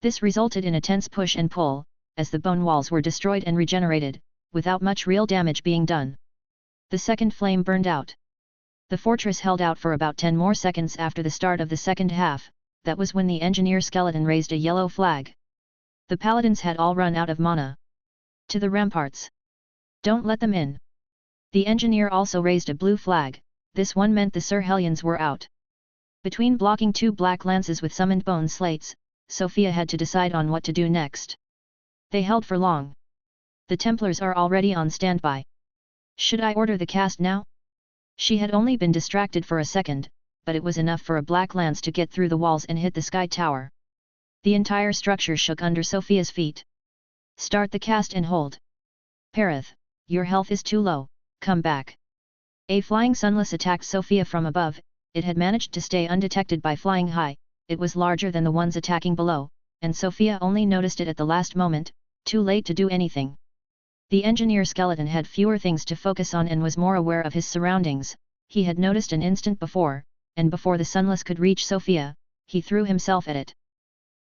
This resulted in a tense push and pull, as the bone walls were destroyed and regenerated, without much real damage being done. The second flame burned out. The fortress held out for about 10 more seconds after the start of the second half. That was when the engineer skeleton raised a yellow flag. The paladins had all run out of mana. To the ramparts. Don't let them in. The engineer also raised a blue flag. This one meant the Sir Hellions were out. Between blocking 2 black lances with summoned bone slates, Sofia had to decide on what to do next. They held for long. The Templars are already on standby. Should I order the cast now? She had only been distracted for a second, but it was enough for a black lance to get through the walls and hit the sky tower. The entire structure shook under Sofia's feet. Start the cast and hold. Perith, your health is too low, come back. A flying sunless attacked Sofia from above. It had managed to stay undetected by flying high. It was larger than the ones attacking below, and Sofia only noticed it at the last moment, too late to do anything. The engineer skeleton had fewer things to focus on and was more aware of his surroundings. He had noticed an instant before, and before the sunless could reach Sofia, he threw himself at it.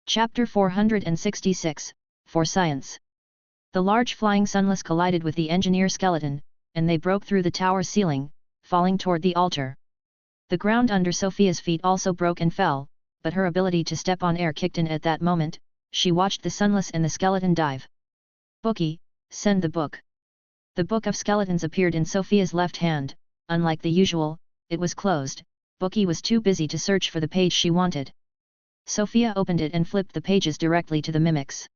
Chapter 466, For Science. The large flying sunless collided with the engineer skeleton, and they broke through the tower ceiling, falling toward the altar. The ground under Sofia's feet also broke and fell, but her ability to step on air kicked in at that moment. She watched the sunless and the skeleton dive. Bookie, send the book. The book of skeletons appeared in Sofia's left hand. Unlike the usual, it was closed. Bookie was too busy to search for the page she wanted. Sofia opened it and flipped the pages directly to the mimics.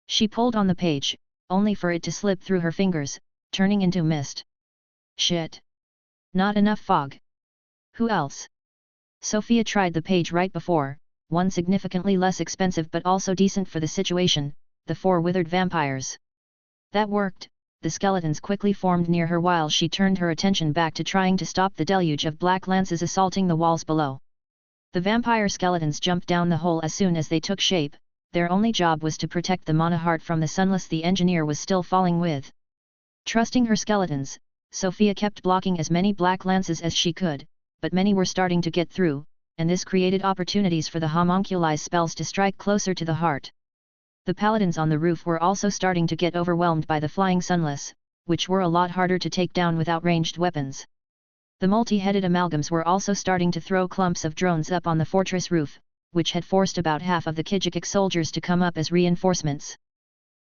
She pulled on the page, only for it to slip through her fingers. turning into mist. Shit! Not enough fog. Who else? Sofia tried the page right before, one significantly less expensive but also decent for the situation, the 4 withered vampires. That worked. The skeletons quickly formed near her while she turned her attention back to trying to stop the deluge of black lances assaulting the walls below. The vampire skeletons jumped down the hole as soon as they took shape. Their only job was to protect the mana heart from the sunless the engineer was still falling with. Trusting her skeletons, Sofia kept blocking as many black lances as she could, but many were starting to get through, and this created opportunities for the homunculi spells to strike closer to the heart. The paladins on the roof were also starting to get overwhelmed by the flying sunless, which were a lot harder to take down without ranged weapons. The multi-headed amalgams were also starting to throw clumps of drones up on the fortress roof, which had forced about half of the Kijakac soldiers to come up as reinforcements.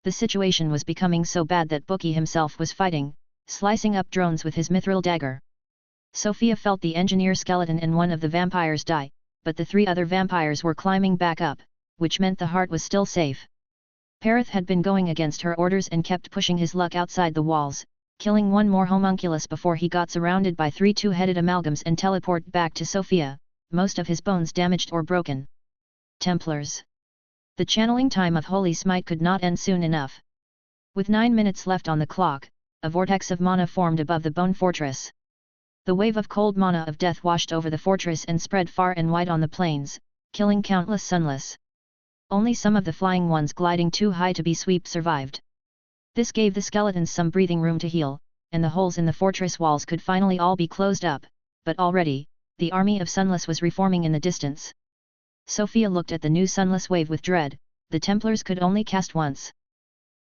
The situation was becoming so bad that Bookie himself was fighting, slicing up drones with his mithril dagger. Sofia felt the engineer skeleton and one of the vampires die, but the 3 other vampires were climbing back up, which meant the heart was still safe. Perith had been going against her orders and kept pushing his luck outside the walls, killing 1 more homunculus before he got surrounded by 3 two-headed amalgams and teleported back to Sofia, most of his bones damaged or broken. Templars. The channeling time of Holy Smite could not end soon enough. With 9 minutes left on the clock, a vortex of mana formed above the bone fortress. The wave of cold mana of death washed over the fortress and spread far and wide on the plains, killing countless sunless. Only some of the flying ones gliding too high to be swept survived. This gave the skeletons some breathing room to heal, and the holes in the fortress walls could finally all be closed up, but already, the army of sunless was reforming in the distance. Sofia looked at the new sunless wave with dread. The Templars could only cast once.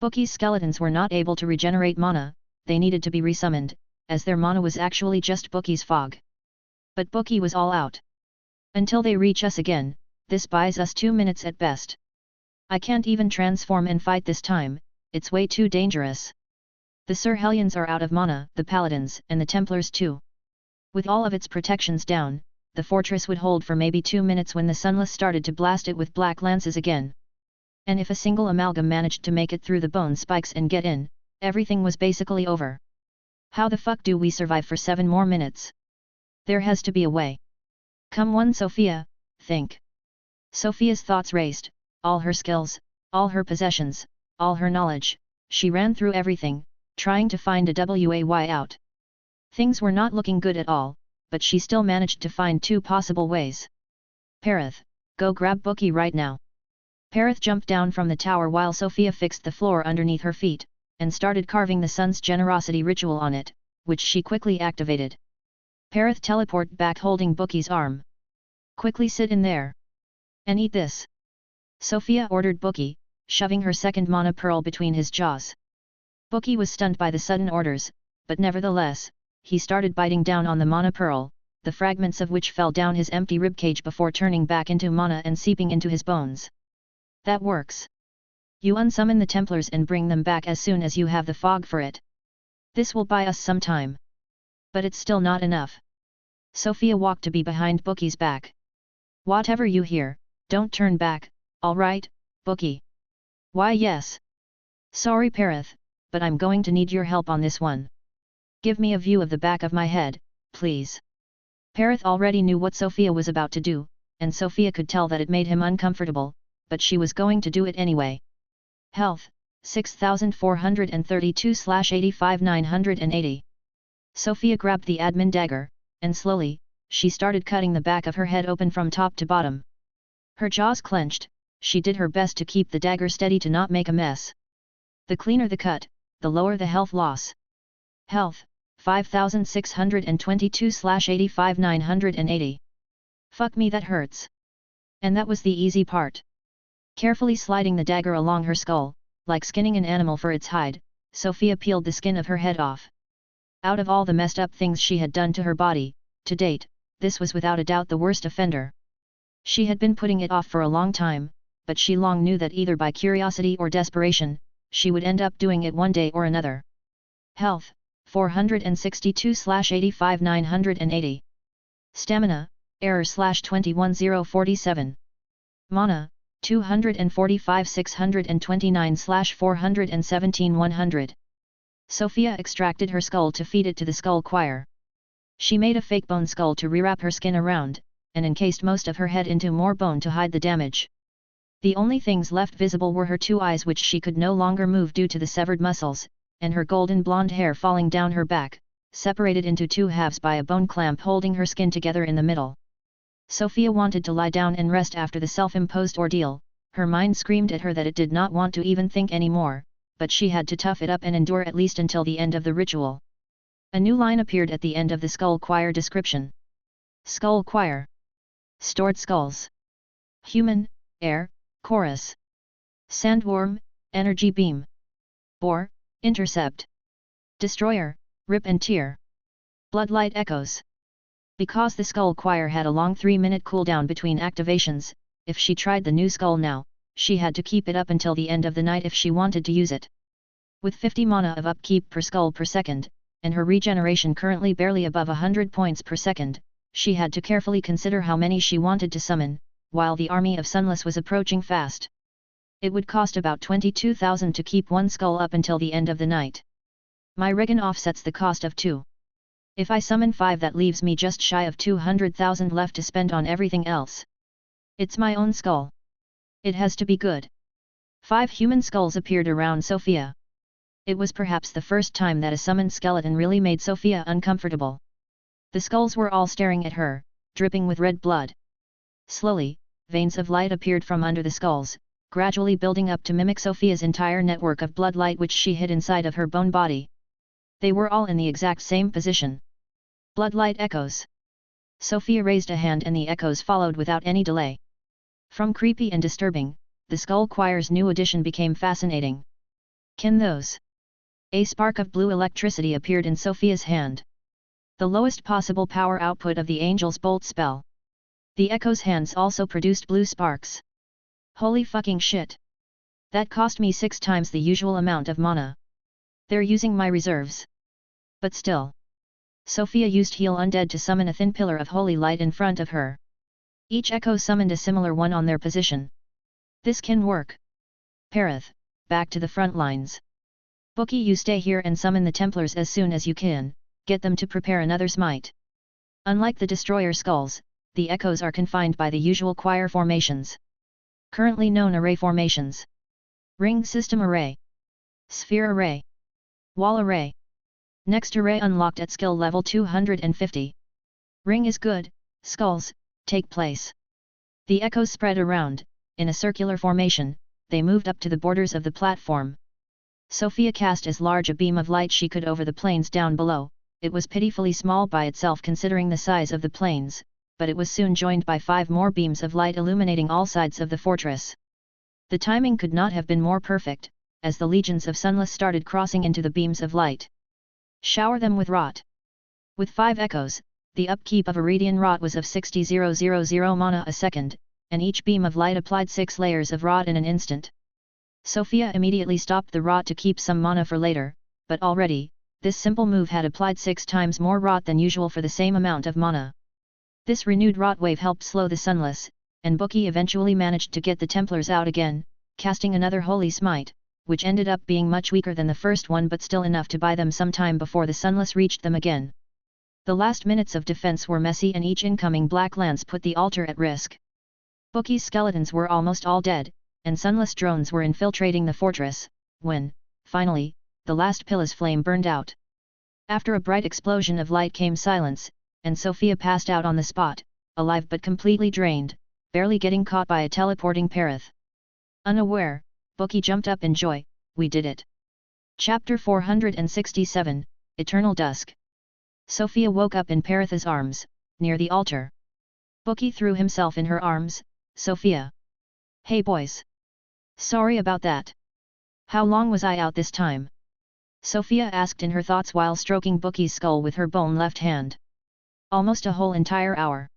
Bookie's skeletons were not able to regenerate mana, they needed to be resummoned, as their mana was actually just Bookie's fog. But Bookie was all out. Until they reach us again, this buys us 2 minutes at best. I can't even transform and fight this time, it's way too dangerous. The Sir Hellions are out of mana, the Paladins, and the Templars too. With all of its protections down, the fortress would hold for maybe 2 minutes when the sunless started to blast it with black lances again. And if a single amalgam managed to make it through the bone spikes and get in, everything was basically over. How the fuck do we survive for 7 more minutes? There has to be a way. Come on Sofia, think. Sofia's thoughts raced, all her skills, all her possessions, all her knowledge, she ran through everything, trying to find a way out. Things were not looking good at all, but she still managed to find 2 possible ways. Perith, go grab Bookie right now. Perith jumped down from the tower while Sofia fixed the floor underneath her feet, and started carving the sun's generosity ritual on it, which she quickly activated. Perith teleported back holding Bookie's arm. Quickly sit in there. And eat this. Sofia ordered Bookie, shoving her second mana pearl between his jaws. Bookie was stunned by the sudden orders, but nevertheless, he started biting down on the mana pearl, the fragments of which fell down his empty ribcage before turning back into mana and seeping into his bones. That works. You unsummon the Templars and bring them back as soon as you have the fog for it. This will buy us some time. But it's still not enough. Sofia walked to be behind Bookie's back. Whatever you hear, don't turn back, alright, Bookie? Why yes. Sorry Perith, but I'm going to need your help on this one. Give me a view of the back of my head, please. Perith already knew what Sofia was about to do, and Sofia could tell that it made him uncomfortable, but she was going to do it anyway. Health, 6432/85 Sofia grabbed the admin dagger, and slowly, she started cutting the back of her head open from top to bottom. Her jaws clenched, she did her best to keep the dagger steady to not make a mess. The cleaner the cut, the lower the health loss. Health, 5622/85 Fuck me, that hurts. And that was the easy part. Carefully sliding the dagger along her skull, like skinning an animal for its hide, Sofia peeled the skin of her head off. Out of all the messed up things she had done to her body, to date, this was without a doubt the worst offender. She had been putting it off for a long time, but she long knew that either by curiosity or desperation, she would end up doing it one day or another. Health, 462/85 980 Stamina, error /21047 Mana, 245 629/417 100 Sofia extracted her skull to feed it to the skull choir. She made a fake bone skull to rewrap her skin around, and encased most of her head into more bone to hide the damage. The only things left visible were her 2 eyes, which she could no longer move due to the severed muscles, and her golden blonde hair falling down her back, separated into 2 halves by a bone clamp holding her skin together in the middle. Sofia wanted to lie down and rest after the self-imposed ordeal. Her mind screamed at her that it did not want to even think anymore, but she had to tough it up and endure at least until the end of the ritual. A new line appeared at the end of the skull choir description. Skull choir. Stored skulls. Human, air, chorus. Sandworm, energy beam. Boar, intercept. Destroyer, rip and tear. Bloodlight echoes. Because the skull choir had a long 3-minute cooldown between activations, if she tried the new skull now, she had to keep it up until the end of the night if she wanted to use it. With 50 mana of upkeep per skull per second, and her regeneration currently barely above 100 points per second, she had to carefully consider how many she wanted to summon, while the army of Sunless was approaching fast. It would cost about 22,000 to keep 1 skull up until the end of the night. My regen offsets the cost of 2. If I summon 5, that leaves me just shy of 200,000 left to spend on everything else. It's my own skull. It has to be good. 5 human skulls appeared around Sofia. It was perhaps the first time that a summoned skeleton really made Sofia uncomfortable. The skulls were all staring at her, dripping with red blood. Slowly, veins of light appeared from under the skulls, gradually building up to mimic Sofia's entire network of blood light which she hid inside of her bone body. They were all in the exact same position. Bloodlight echoes. Sofia raised a hand and the echoes followed without any delay. From creepy and disturbing, the skull choir's new addition became fascinating. Can those? A spark of blue electricity appeared in Sofia's hand. The lowest possible power output of the Angel's Bolt spell. The echo's hands also produced blue sparks. Holy fucking shit! That cost me 6 times the usual amount of mana. They're using my reserves. But still. Sofia used Heal Undead to summon a thin pillar of holy light in front of her. Each echo summoned a similar one on their position. This can work. Perith, back to the front lines. Bookie, you stay here and summon the Templars as soon as you can, get them to prepare another smite. Unlike the Destroyer skulls, the echoes are confined by the usual choir formations. Currently known array formations. Ring system array. Sphere array. Wall array. Next array unlocked at skill level 250. Ring is good, skulls, take place. The echoes spread around, in a circular formation, they moved up to the borders of the platform. Sofia cast as large a beam of light she could over the plains down below. It was pitifully small by itself considering the size of the plains, but it was soon joined by 5 more beams of light illuminating all sides of the fortress. The timing could not have been more perfect, as the legions of Sunless started crossing into the beams of light. Shower them with rot. With 5 echoes, the upkeep of Iridian rot was of 60,000 mana a second, and each beam of light applied 6 layers of rot in an instant. Sofia immediately stopped the rot to keep some mana for later, but already, this simple move had applied 6 times more rot than usual for the same amount of mana. This renewed rot wave helped slow the Sunless, and Bookie eventually managed to get the Templars out again, casting another Holy Smite, which ended up being much weaker than the first one but still enough to buy them some time before the Sunless reached them again. The last minutes of defense were messy and each incoming black lance put the altar at risk. Bookie's skeletons were almost all dead, and Sunless drones were infiltrating the fortress, when, finally, the last Pilla's flame burned out. After a bright explosion of light came silence, and Sofia passed out on the spot, alive but completely drained, barely getting caught by a teleporting Perith. Unaware, Bookie jumped up in joy, we did it. Chapter 467, Eternal Dusk. Sofia woke up in Perith's arms, near the altar. Bookie threw himself in her arms. Sofia. Hey boys. Sorry about that. How long was I out this time? Sofia asked in her thoughts while stroking Bookie's skull with her bone left hand. Almost a whole entire hour.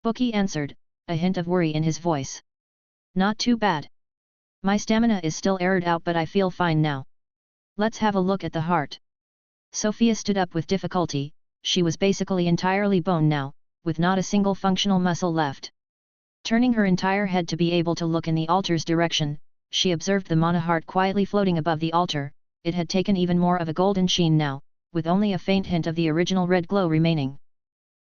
Bookie answered, a hint of worry in his voice. Not too bad. My stamina is still aired out but I feel fine now. Let's have a look at the heart. Sofia stood up with difficulty. She was basically entirely bone now, with not a single functional muscle left. Turning her entire head to be able to look in the altar's direction, she observed the mana heart quietly floating above the altar. it had taken even more of a golden sheen now, with only a faint hint of the original red glow remaining.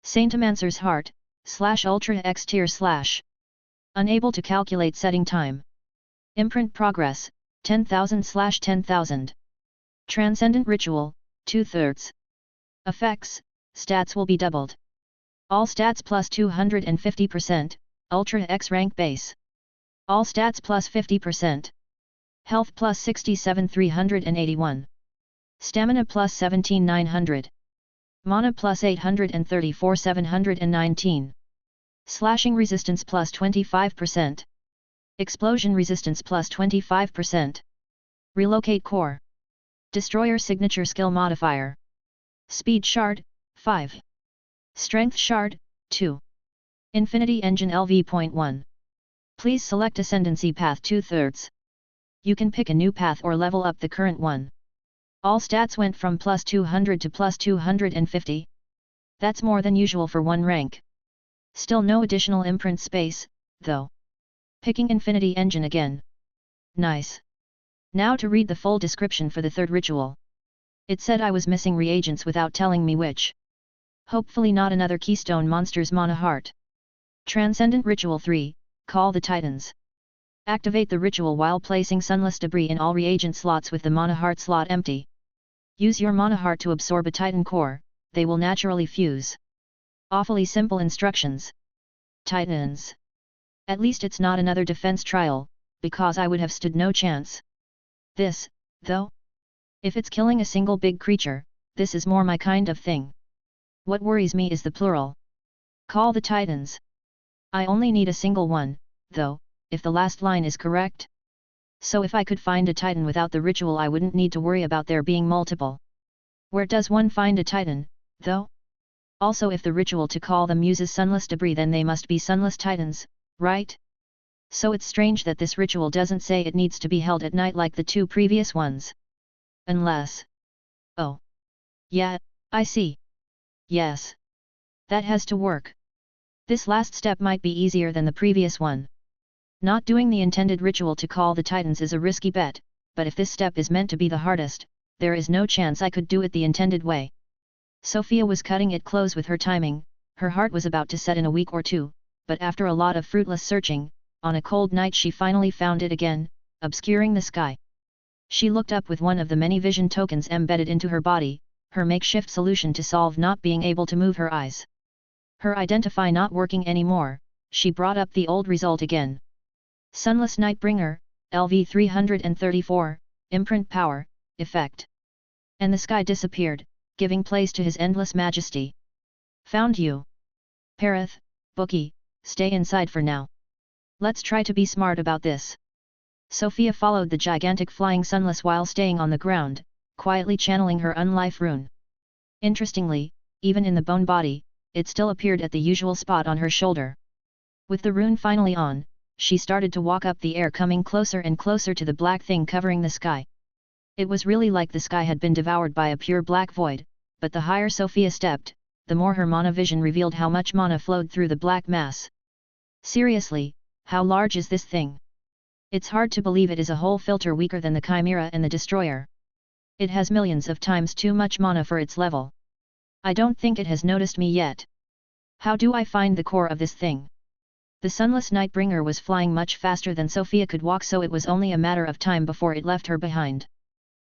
Saintmancer's heart, /Ultra X tier / Unable to calculate setting time. Imprint progress, 10,000/10,000. Transcendent ritual, 2/3. Effects, stats will be doubled. All stats plus 250%, Ultra X rank base. All stats plus 50%. Health plus 67,381. Stamina plus 17,900. Mana plus 834,719. Slashing resistance plus 25%. Explosion resistance plus 25%. Relocate core. Destroyer signature skill modifier. Speed shard, 5. Strength shard, 2. Infinity engine LV.1. Please select ascendancy path 2/3. You can pick a new path or level up the current one. All stats went from plus 200 to plus 250. That's more than usual for one rank. Still no additional imprint space, though. Picking Infinity Engine again. Nice. Now to read the full description for the third ritual. It said I was missing reagents without telling me which. Hopefully not another Keystone Monster's Mana Heart. Transcendent Ritual 3, Call the Titans. Activate the ritual while placing sunless debris in all reagent slots with the Mana Heart slot empty. Use your Mana Heart to absorb a Titan core, they will naturally fuse. Awfully simple instructions. Titans. At least it's not another defense trial, because I would have stood no chance. This, though? If it's killing a single big creature, this is more my kind of thing. What worries me is the plural. Call the Titans. I only need a single one, though, if the last line is correct. So if I could find a Titan without the ritual I wouldn't need to worry about there being multiple. Where does one find a Titan, though? Also if the ritual to call them uses sunless debris then they must be sunless Titans, right? So it's strange that this ritual doesn't say it needs to be held at night like the two previous ones. Unless... Oh. Yeah, I see. Yes. That has to work. This last step might be easier than the previous one. Not doing the intended ritual to call the Titans is a risky bet, but if this step is meant to be the hardest, there is no chance I could do it the intended way. Sofia was cutting it close with her timing, her heart was about to set in a week or two, but after a lot of fruitless searching, on a cold night she finally found it again, obscuring the sky. She looked up with one of the many vision tokens embedded into her body, her makeshift solution to solve not being able to move her eyes. Her identify not working anymore, she brought up the old result again. Sunless Nightbringer, LV 334, Imprint Power, Effect. And the sky disappeared, giving place to his endless majesty. Found you. Parith, Bookie, stay inside for now. Let's try to be smart about this. Sofia followed the gigantic flying sunless while staying on the ground, quietly channeling her unlife rune. Interestingly, even in the bone body, it still appeared at the usual spot on her shoulder. With the rune finally on, she started to walk up the air coming closer and closer to the black thing covering the sky. It was really like the sky had been devoured by a pure black void, but the higher Sofia stepped, the more her mana vision revealed how much mana flowed through the black mass. Seriously, how large is this thing? It's hard to believe it is a whole filter weaker than the Chimera and the Destroyer. It has millions of times too much mana for its level. I don't think it has noticed me yet. How do I find the core of this thing? The sunless Nightbringer was flying much faster than Sofia could walk, so it was only a matter of time before it left her behind.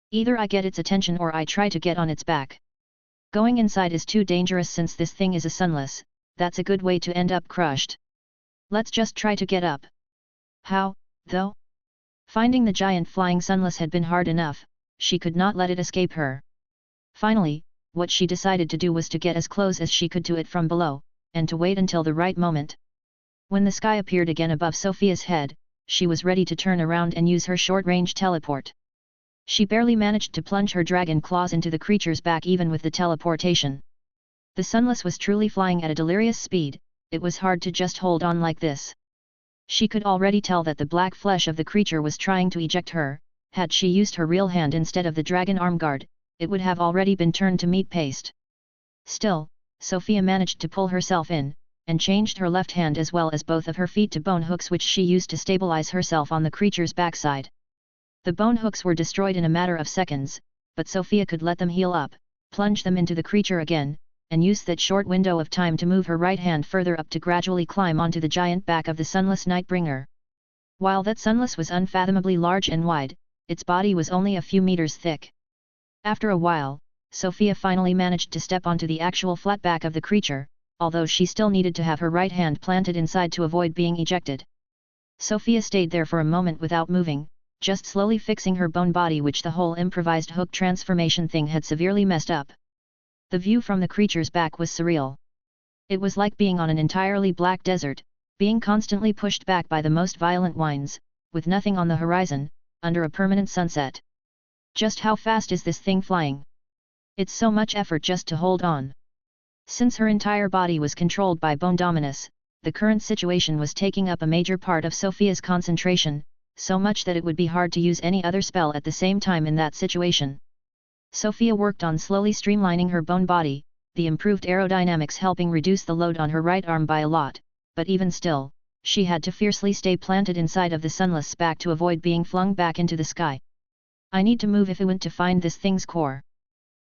Either I get its attention or I try to get on its back. Going inside is too dangerous since this thing is a sunless, that's a good way to end up crushed. Let's just try to get up. How, though? Finding the giant flying sunless had been hard enough, she could not let it escape her. Finally, what she decided to do was to get as close as she could to it from below, and to wait until the right moment. When the sky appeared again above Sofia's head, she was ready to turn around and use her short-range teleport. She barely managed to plunge her dragon claws into the creature's back even with the teleportation. The sunless was truly flying at a delirious speed, it was hard to just hold on like this. She could already tell that the black flesh of the creature was trying to eject her. Had she used her real hand instead of the dragon arm guard, it would have already been turned to meat paste. Still, Sofia managed to pull herself in, and changed her left hand as well as both of her feet to bone hooks which she used to stabilize herself on the creature's backside. The bone hooks were destroyed in a matter of seconds, but Sofia could let them heal up, plunge them into the creature again, and use that short window of time to move her right hand further up to gradually climb onto the giant back of the sunless Nightbringer. While that sunless was unfathomably large and wide, its body was only a few meters thick. After a while, Sofia finally managed to step onto the actual flat back of the creature, although she still needed to have her right hand planted inside to avoid being ejected. Sofia stayed there for a moment without moving, just slowly fixing her bone body, which the whole improvised hook transformation thing had severely messed up. The view from the creature's back was surreal. It was like being on an entirely black desert, being constantly pushed back by the most violent winds, with nothing on the horizon, under a permanent sunset. Just how fast is this thing flying? It's so much effort just to hold on. Since her entire body was controlled by bone dominus, the current situation was taking up a major part of Sofia's concentration, so much that it would be hard to use any other spell at the same time in that situation. Sofia worked on slowly streamlining her bone body, the improved aerodynamics helping reduce the load on her right arm by a lot, but even still, she had to fiercely stay planted inside of the sunless back to avoid being flung back into the sky. I need to move if I want to find this thing's core.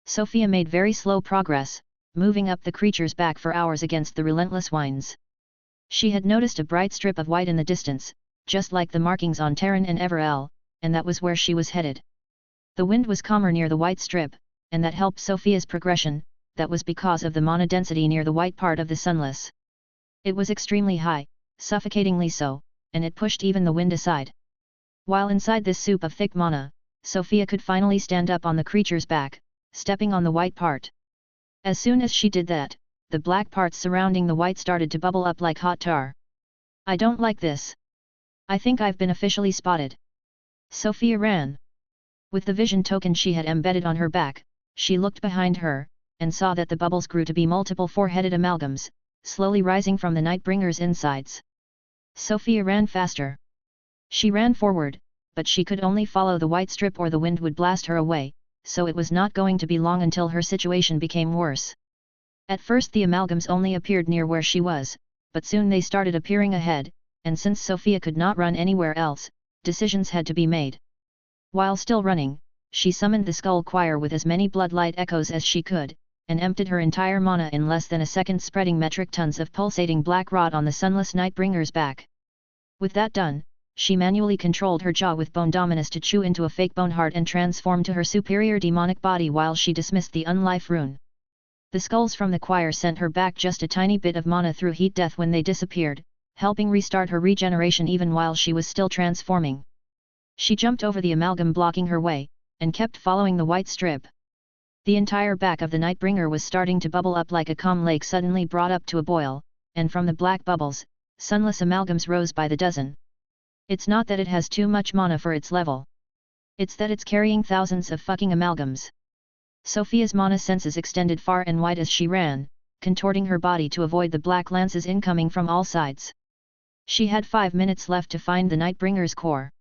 Sofia made very slow progress, moving up the creature's back for hours against the relentless winds. She had noticed a bright strip of white in the distance, just like the markings on Terran and Everell, and that was where she was headed. The wind was calmer near the white strip, and that helped Sofia's progression. That was because of the mana density near the white part of the sunless. It was extremely high, suffocatingly so, and it pushed even the wind aside. While inside this soup of thick mana, Sofia could finally stand up on the creature's back, stepping on the white part. As soon as she did that, the black parts surrounding the white started to bubble up like hot tar. I don't like this. I think I've been officially spotted. Sofia ran. With the vision token she had embedded on her back, she looked behind her, and saw that the bubbles grew to be multiple four-headed amalgams, slowly rising from the Nightbringer's insides. Sofia ran faster. She ran forward, but she could only follow the white strip or the wind would blast her away, so it was not going to be long until her situation became worse. At first the amalgams only appeared near where she was, but soon they started appearing ahead, and since Sofia could not run anywhere else, decisions had to be made. While still running, she summoned the Skull Choir with as many bloodlight echoes as she could, and emptied her entire mana in less than a second, spreading metric tons of pulsating black rot on the sunless Nightbringer's back. With that done, she manually controlled her jaw with bone dominus to chew into a fake bone heart and transform to her superior demonic body while she dismissed the unlife rune. The skulls from the choir sent her back just a tiny bit of mana through heat death when they disappeared, helping restart her regeneration even while she was still transforming. She jumped over the amalgam blocking her way, and kept following the white strip. The entire back of the Nightbringer was starting to bubble up like a calm lake suddenly brought up to a boil, and from the black bubbles, sunless amalgams rose by the dozen. It's not that it has too much mana for its level. It's that it's carrying thousands of fucking amalgams. Sofia's mana senses extended far and wide as she ran, contorting her body to avoid the black lances incoming from all sides. She had 5 minutes left to find the Nightbringer's core.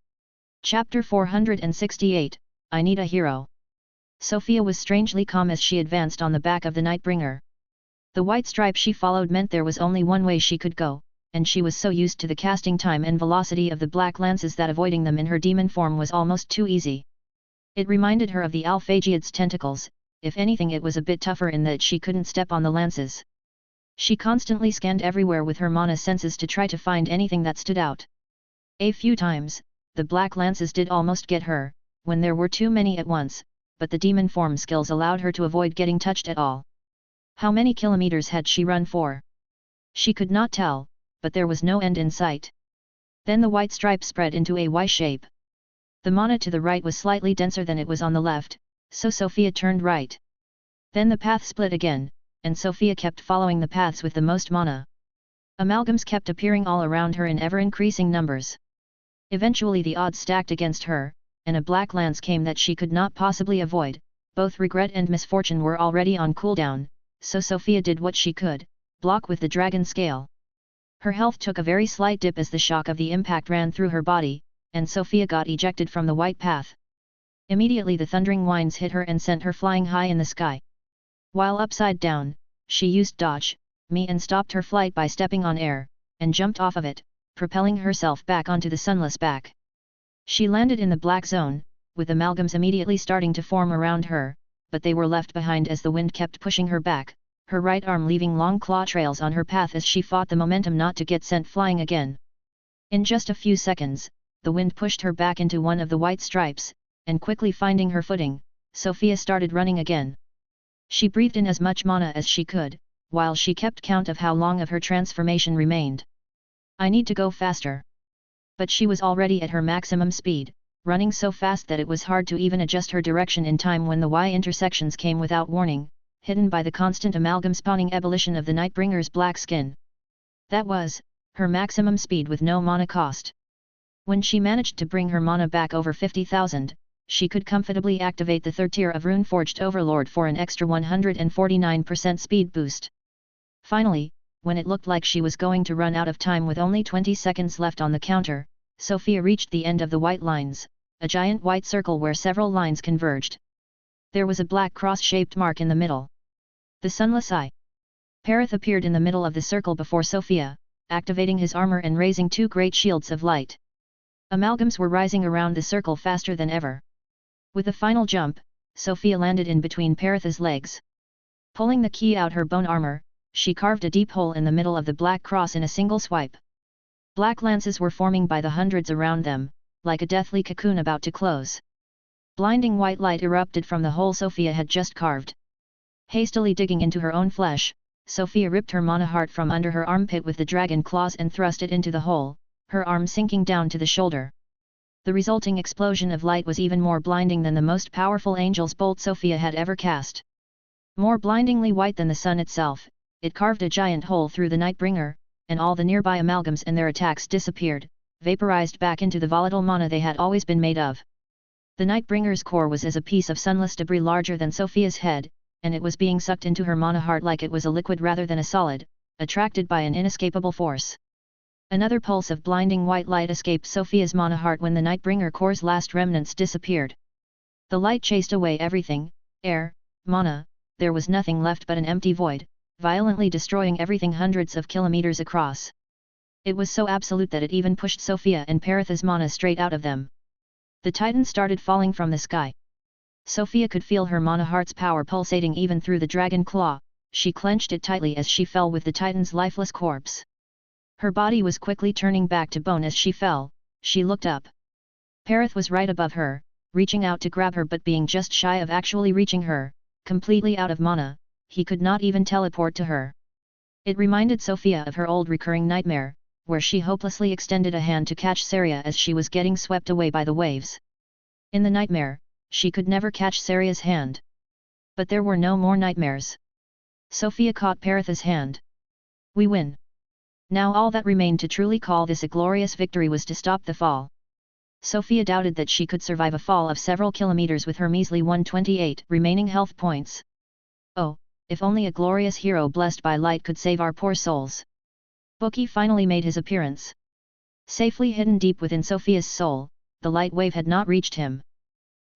Chapter 468, I Need a Hero. Sofia was strangely calm as she advanced on the back of the Nightbringer. The white stripe she followed meant there was only one way she could go, and she was so used to the casting time and velocity of the black lances that avoiding them in her demon form was almost too easy. It reminded her of the Alphagiad's tentacles, if anything it was a bit tougher in that she couldn't step on the lances. She constantly scanned everywhere with her mana senses to try to find anything that stood out. A few times, the black lances did almost get her, when there were too many at once, but the demon form skills allowed her to avoid getting touched at all. How many kilometers had she run for? She could not tell, but there was no end in sight. Then the white stripe spread into a Y shape. The mana to the right was slightly denser than it was on the left, so Sofia turned right. Then the path split again, and Sofia kept following the paths with the most mana. Amalgams kept appearing all around her in ever-increasing numbers. Eventually the odds stacked against her, and a black lance came that she could not possibly avoid. Both regret and misfortune were already on cooldown, so Sofia did what she could, block with the dragon scale. Her health took a very slight dip as the shock of the impact ran through her body, and Sofia got ejected from the white path. Immediately the thundering winds hit her and sent her flying high in the sky. While upside down, she used dodge, me and stopped her flight by stepping on air, and jumped off of it, propelling herself back onto the sunless back. She landed in the black zone, with amalgams immediately starting to form around her, but they were left behind as the wind kept pushing her back, her right arm leaving long claw trails on her path as she fought the momentum not to get sent flying again. In just a few seconds, the wind pushed her back into one of the white stripes, and quickly finding her footing, Sofia started running again. She breathed in as much mana as she could, while she kept count of how long of her transformation remained. I need to go faster. But she was already at her maximum speed, running so fast that it was hard to even adjust her direction in time when the Y intersections came without warning, hidden by the constant amalgam spawning ebullition of the Nightbringer's black skin. That was her maximum speed with no mana cost. When she managed to bring her mana back over 50,000, she could comfortably activate the third tier of Runeforged Overlord for an extra 149% speed boost. Finally, when it looked like she was going to run out of time with only 20 seconds left on the counter, Sofia reached the end of the white lines, a giant white circle where several lines converged. There was a black cross-shaped mark in the middle. The Sunless Eye. Perith appeared in the middle of the circle before Sofia, activating his armor and raising two great shields of light. Amalgams were rising around the circle faster than ever. With a final jump, Sofia landed in between Perith's legs. Pulling the key out her bone armor, she carved a deep hole in the middle of the black cross in a single swipe. Black lances were forming by the hundreds around them, like a deathly cocoon about to close. Blinding white light erupted from the hole Sofia had just carved. Hastily digging into her own flesh, Sofia ripped her mana heart from under her armpit with the dragon claws and thrust it into the hole, her arm sinking down to the shoulder. The resulting explosion of light was even more blinding than the most powerful angel's bolt Sofia had ever cast. More blindingly white than the sun itself, it carved a giant hole through the Nightbringer, and all the nearby amalgams and their attacks disappeared, vaporized back into the volatile mana they had always been made of. The Nightbringer's core was as a piece of sunless debris larger than Sofia's head, and it was being sucked into her mana heart like it was a liquid rather than a solid, attracted by an inescapable force. Another pulse of blinding white light escaped Sofia's mana heart when the Nightbringer core's last remnants disappeared. The light chased away everything, air, mana, there was nothing left but an empty void, violently destroying everything hundreds of kilometers across. It was so absolute that it even pushed Sofia and Perith's mana straight out of them. The Titan started falling from the sky. Sofia could feel her mana heart's power pulsating even through the dragon claw, she clenched it tightly as she fell with the Titan's lifeless corpse. Her body was quickly turning back to bone as she fell, she looked up. Perith was right above her, reaching out to grab her but being just shy of actually reaching her, completely out of mana, he could not even teleport to her. It reminded Sofia of her old recurring nightmare, where she hopelessly extended a hand to catch Saria as she was getting swept away by the waves. In the nightmare, she could never catch Saria's hand. But there were no more nightmares. Sofia caught Perith's hand. We win. Now all that remained to truly call this a glorious victory was to stop the fall. Sofia doubted that she could survive a fall of several kilometers with her measly 128 remaining health points. Oh, if only a glorious hero blessed by light could save our poor souls. Bookie finally made his appearance. Safely hidden deep within Sofia's soul, the light wave had not reached him.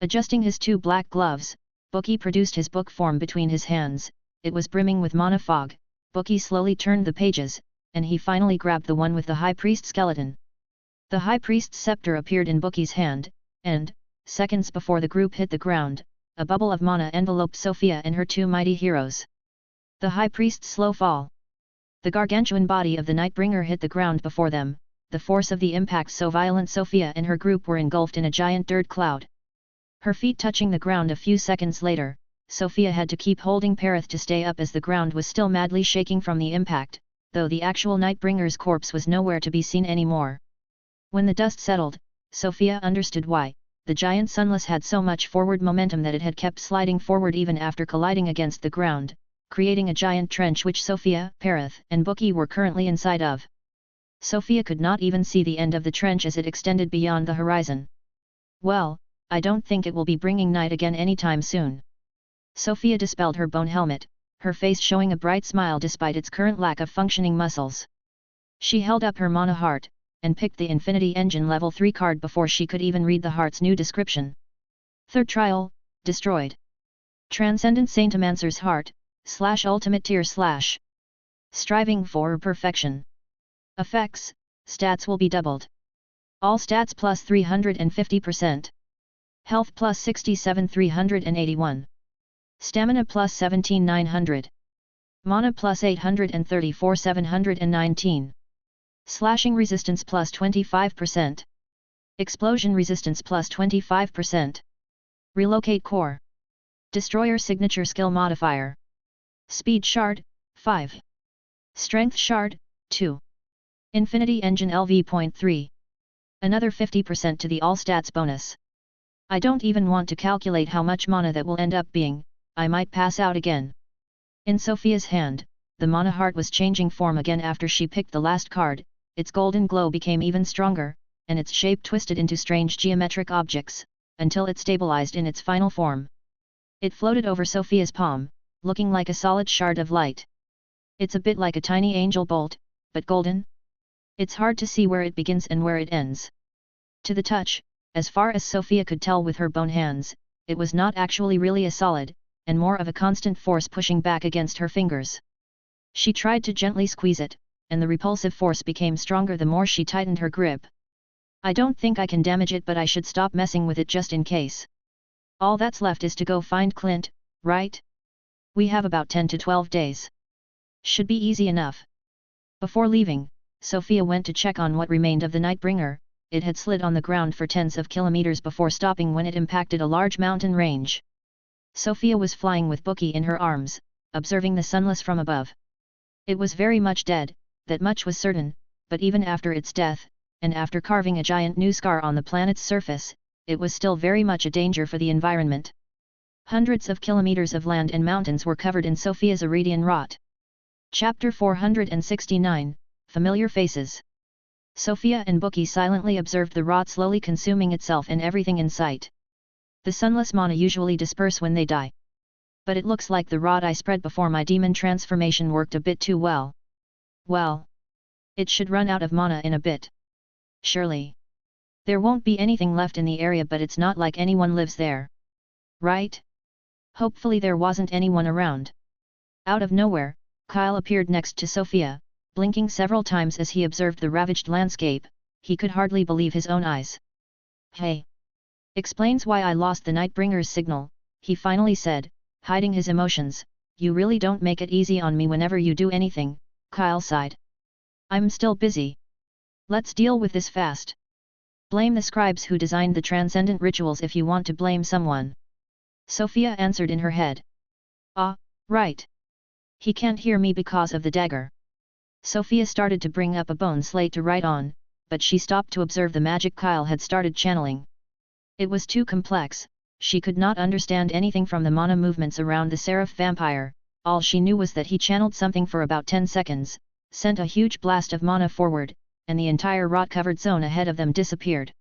Adjusting his two black gloves, Bookie produced his book form between his hands, it was brimming with mana fog. Bookie slowly turned the pages, and he finally grabbed the one with the High Priest skeleton. The High Priest's scepter appeared in Bookie's hand, and, seconds before the group hit the ground, a bubble of mana enveloped Sofia and her two mighty heroes. The High Priest's slow fall. The gargantuan body of the Nightbringer hit the ground before them, the force of the impact so violent Sofia and her group were engulfed in a giant dirt cloud. Her feet touching the ground a few seconds later, Sofia had to keep holding Perith to stay up as the ground was still madly shaking from the impact, though the actual Nightbringer's corpse was nowhere to be seen anymore. When the dust settled, Sofia understood why. The giant Sunless had so much forward momentum that it had kept sliding forward even after colliding against the ground, creating a giant trench which Sofia, Perith, and Bookie were currently inside of. Sofia could not even see the end of the trench as it extended beyond the horizon. Well, I don't think it will be bringing night again anytime soon. Sofia dispelled her bone helmet, her face showing a bright smile despite its current lack of functioning muscles. She held up her mana heart, and picked the Infinity Engine level 3 card before she could even read the heart's new description. Third trial, destroyed. Transcendent Saintesmancer's heart, / ultimate tier / striving for perfection. Effects, stats will be doubled. All stats plus 350%. Health plus 67 381. Stamina plus 17 900. Mana plus 834 719. Slashing resistance plus 25%. Explosion resistance plus 25%. Relocate core. Destroyer signature skill modifier. Speed shard, 5. Strength shard, 2. Infinity engine LV.3. Another 50% to the all stats bonus. I don't even want to calculate how much mana that will end up being, I might pass out again. In Sofia's hand, the mana heart was changing form again after she picked the last card, its golden glow became even stronger, and its shape twisted into strange geometric objects, until it stabilized in its final form. It floated over Sofia's palm, looking like a solid shard of light. It's a bit like a tiny angel bolt, but golden? It's hard to see where it begins and where it ends. To the touch, as far as Sofia could tell with her bone hands, it was not actually really a solid, and more of a constant force pushing back against her fingers. She tried to gently squeeze it, and the repulsive force became stronger the more she tightened her grip. I don't think I can damage it, but I should stop messing with it just in case. All that's left is to go find Clint, right? We have about 10 to 12 days. Should be easy enough. Before leaving, Sofia went to check on what remained of the Nightbringer. It had slid on the ground for tens of kilometers before stopping when it impacted a large mountain range. Sofia was flying with Bookie in her arms, observing the Sunless from above. It was very much dead, that much was certain, but even after its death, and after carving a giant new scar on the planet's surface, it was still very much a danger for the environment. Hundreds of kilometers of land and mountains were covered in Sofia's Iridian rot. Chapter 469, Familiar Faces. Sofia and Bookie silently observed the rot slowly consuming itself and everything in sight. The Sunless mana usually disperse when they die. But it looks like the rot I spread before my demon transformation worked a bit too well. Well, it should run out of mana in a bit. Surely. There won't be anything left in the area, but it's not like anyone lives there. Right? Hopefully there wasn't anyone around. Out of nowhere, Kyle appeared next to Sofia, blinking several times as he observed the ravaged landscape. He could hardly believe his own eyes. Hey! Explains why I lost the Nightbringer's signal, he finally said, hiding his emotions. You really don't make it easy on me whenever you do anything, Kyle sighed. I'm still busy. Let's deal with this fast. Blame the scribes who designed the transcendent rituals if you want to blame someone. Sofia answered in her head. Ah, right. He can't hear me because of the dagger. Sofia started to bring up a bone slate to write on, but she stopped to observe the magic Kyle had started channeling. It was too complex, she could not understand anything from the mana movements around the Seraph vampire. All she knew was that he channeled something for about 10 seconds, sent a huge blast of mana forward, and the entire rot-covered zone ahead of them disappeared.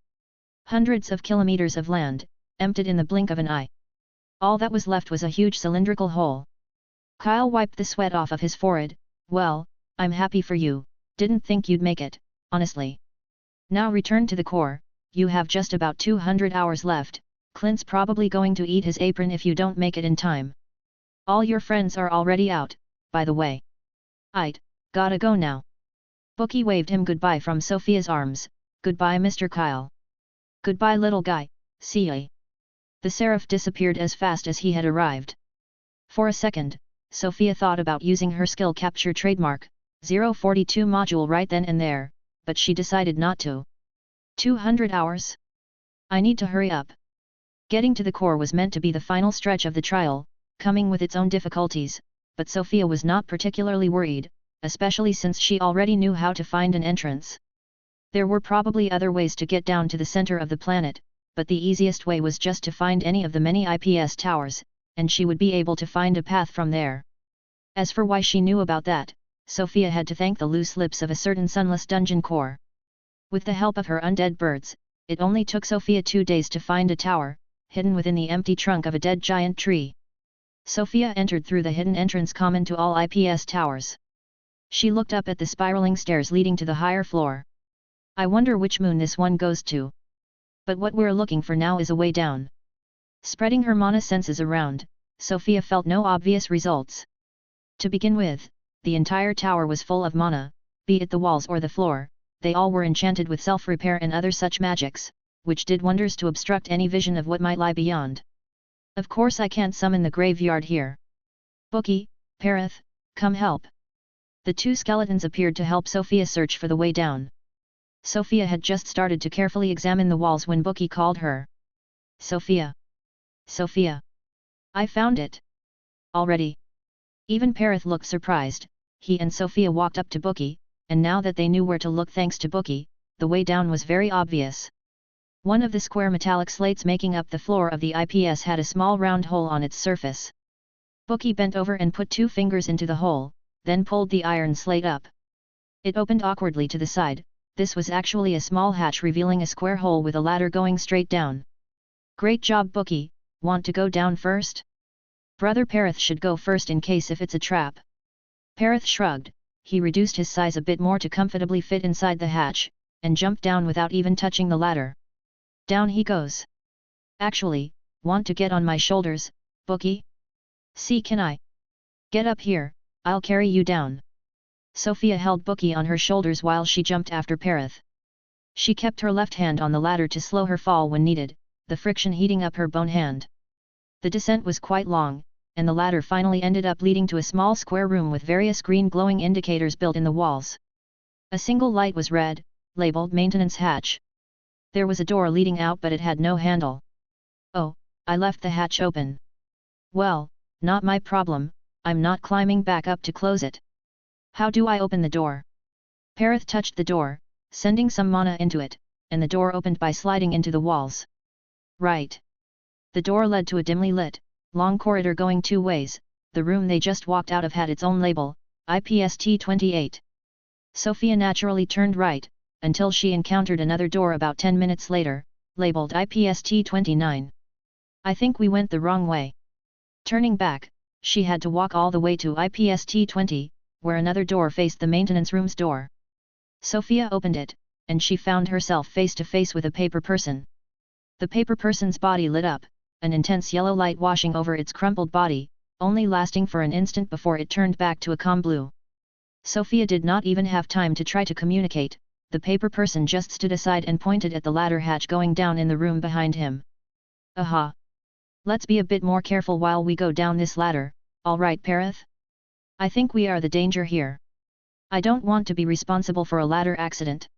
Hundreds of kilometers of land, emptied in the blink of an eye. All that was left was a huge cylindrical hole. Kyle wiped the sweat off of his forehead. Well, I'm happy for you, didn't think you'd make it, honestly. Now return to the core, you have just about 200 hours left, Clint's probably going to eat his apron if you don't make it in time. All your friends are already out, by the way. Aight, gotta go now. Bookie waved him goodbye from Sofia's arms. Goodbye Mr. Kyle. Goodbye little guy, see ya. The Seraph disappeared as fast as he had arrived. For a second, Sofia thought about using her skill capture trademark, 042 module right then and there, but she decided not to. 200 hours? I need to hurry up. Getting to the core was meant to be the final stretch of the trial, coming with its own difficulties, but Sofia was not particularly worried, especially since she already knew how to find an entrance. There were probably other ways to get down to the center of the planet, but the easiest way was just to find any of the many IPS towers, and she would be able to find a path from there. As for why she knew about that, Sofia had to thank the loose lips of a certain sunless dungeon core. With the help of her undead birds, it only took Sofia 2 days to find a tower, hidden within the empty trunk of a dead giant tree. Sofia entered through the hidden entrance common to all IPS towers. She looked up at the spiraling stairs leading to the higher floor. I wonder which moon this one goes to. But what we're looking for now is a way down. Spreading her mana senses around, Sofia felt no obvious results. To begin with, the entire tower was full of mana, be it the walls or the floor, they all were enchanted with self-repair and other such magics, which did wonders to obstruct any vision of what might lie beyond. Of course I can't summon the graveyard here. Bookie, Perith, come help. The two skeletons appeared to help Sofia search for the way down. Sofia had just started to carefully examine the walls when Bookie called her. Sofia! Sofia! I found it! Already! Even Perith looked surprised. He and Sofia walked up to Bookie, and now that they knew where to look thanks to Bookie, the way down was very obvious. One of the square metallic slates making up the floor of the IPS had a small round hole on its surface. Bookie bent over and put 2 fingers into the hole, then pulled the iron slate up. It opened awkwardly to the side. This was actually a small hatch revealing a square hole with a ladder going straight down. Great job, Bookie. Want to go down first? Brother Perith should go first in case if it's a trap. Perith shrugged. He reduced his size a bit more to comfortably fit inside the hatch, and jumped down without even touching the ladder. Down he goes. Actually, want to get on my shoulders, Bookie? See, can I? Get up here, I'll carry you down. Sofia held Bookie on her shoulders while she jumped after Perith. She kept her left hand on the ladder to slow her fall when needed, the friction heating up her bone hand. The descent was quite long, and the ladder finally ended up leading to a small square room with various green glowing indicators built in the walls. A single light was red, labeled Maintenance Hatch. There was a door leading out but it had no handle. Oh, I left the hatch open. Well, not my problem, I'm not climbing back up to close it. How do I open the door? Perith touched the door, sending some mana into it, and the door opened by sliding into the walls. Right. The door led to a dimly lit, long corridor going 2 ways. The room they just walked out of had its own label, IPST-28. Sofia naturally turned right, until she encountered another door about 10 minutes later, labeled IPST-29. I think we went the wrong way. Turning back, she had to walk all the way to IPST-20, where another door faced the maintenance room's door. Sofia opened it, and she found herself face to face with a paper person. The paper person's body lit up, an intense yellow light washing over its crumpled body, only lasting for an instant before it turned back to a calm blue. Sofia did not even have time to try to communicate. The paper person just stood aside and pointed at the ladder hatch going down in the room behind him. Aha! Let's be a bit more careful while we go down this ladder, alright Perith? I think we are the danger here. I don't want to be responsible for a ladder accident.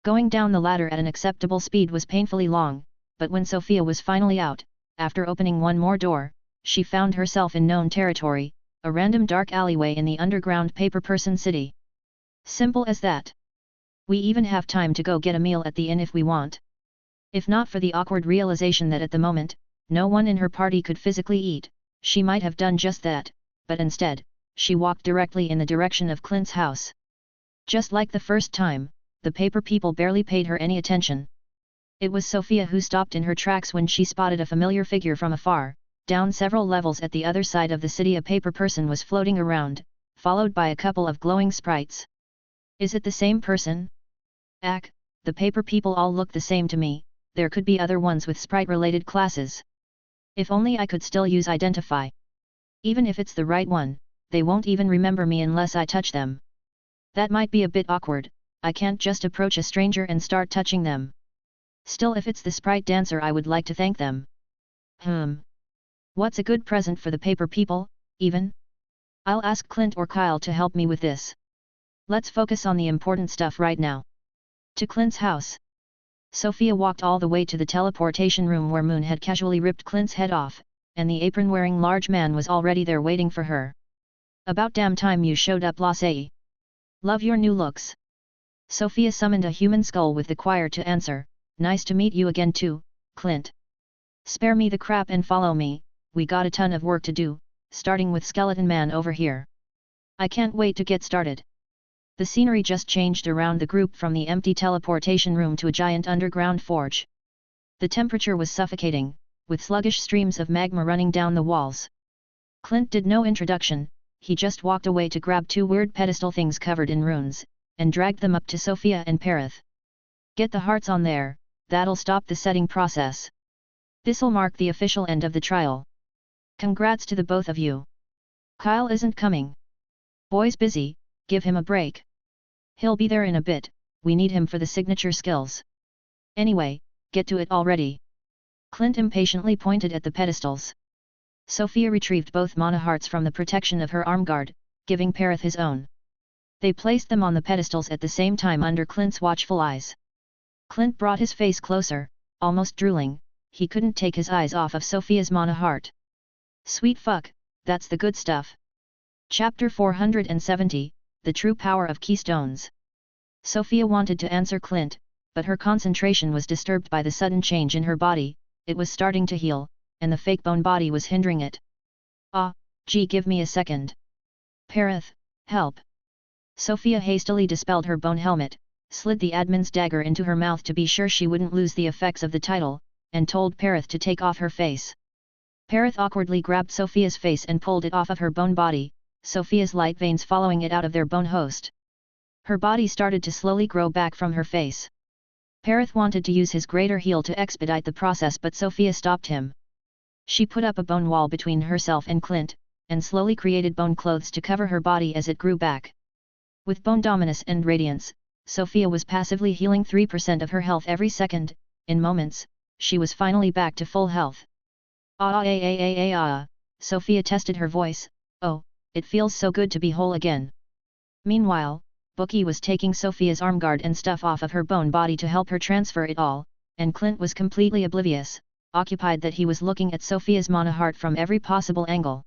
Going down the ladder at an acceptable speed was painfully long, but when Sofia was finally out, after opening one more door, she found herself in known territory, a random dark alleyway in the underground paper person city. Simple as that. We even have time to go get a meal at the inn if we want. If not for the awkward realization that at the moment, no one in her party could physically eat, she might have done just that, but instead, she walked directly in the direction of Clint's house. Just like the first time, the paper people barely paid her any attention. It was Sofia who stopped in her tracks when she spotted a familiar figure from afar. Down several levels at the other side of the city a paper person was floating around, followed by a couple of glowing sprites. Is it the same person? Ack, the paper people all look the same to me, there could be other ones with sprite-related classes. If only I could still use identify. Even if it's the right one, they won't even remember me unless I touch them. That might be a bit awkward, I can't just approach a stranger and start touching them. Still, if it's the sprite dancer, I would like to thank them. What's a good present for the paper people, even? I'll ask Clint or Kyle to help me with this. Let's focus on the important stuff right now. To Clint's house. Sofia walked all the way to the teleportation room where Moon had casually ripped Clint's head off, and the apron-wearing large man was already there waiting for her. About damn time you showed up, Lasei. Love your new looks. Sofia summoned a human skull with the choir to answer. Nice to meet you again too, Clint. Spare me the crap and follow me, we got a ton of work to do, starting with Skeleton Man over here. I can't wait to get started. The scenery just changed around the group from the empty teleportation room to a giant underground forge. The temperature was suffocating, with sluggish streams of magma running down the walls. Clint did no introduction, he just walked away to grab 2 weird pedestal things covered in runes, and dragged them up to Sofia and Perith. Get the hearts on there, that'll stop the setting process. This'll mark the official end of the trial. Congrats to the both of you. Kyle isn't coming. Boy's busy, give him a break. He'll be there in a bit, we need him for the signature skills. Anyway, get to it already. Clint impatiently pointed at the pedestals. Sofia retrieved both mana hearts from the protection of her arm guard, giving Perith his own. They placed them on the pedestals at the same time under Clint's watchful eyes. Clint brought his face closer, almost drooling. He couldn't take his eyes off of Sofia's mana heart. Sweet fuck, that's the good stuff. Chapter 470, The True Power of Keystones. Sofia wanted to answer Clint, but her concentration was disturbed by the sudden change in her body. It was starting to heal, and the fake bone body was hindering it. Gee, give me a second. Perith, help. Sofia hastily dispelled her bone helmet, slid the admin's dagger into her mouth to be sure she wouldn't lose the effects of the title, and told Perith to take off her face. Perith awkwardly grabbed Sofia's face and pulled it off of her bone body, Sofia's light veins following it out of their bone host. Her body started to slowly grow back from her face. Perith wanted to use his greater heal to expedite the process, but Sofia stopped him. She put up a bone wall between herself and Clint, and slowly created bone clothes to cover her body as it grew back. With bone dominance and radiance, Sofia was passively healing 3% of her health every second. In moments, she was finally back to full health. Sofia tested her voice. Oh, it feels so good to be whole again. Meanwhile, Bookie was taking Sofia's armguard and stuff off of her bone body to help her transfer it all, and Clint was completely oblivious, occupied that he was looking at Sofia's mana heart from every possible angle.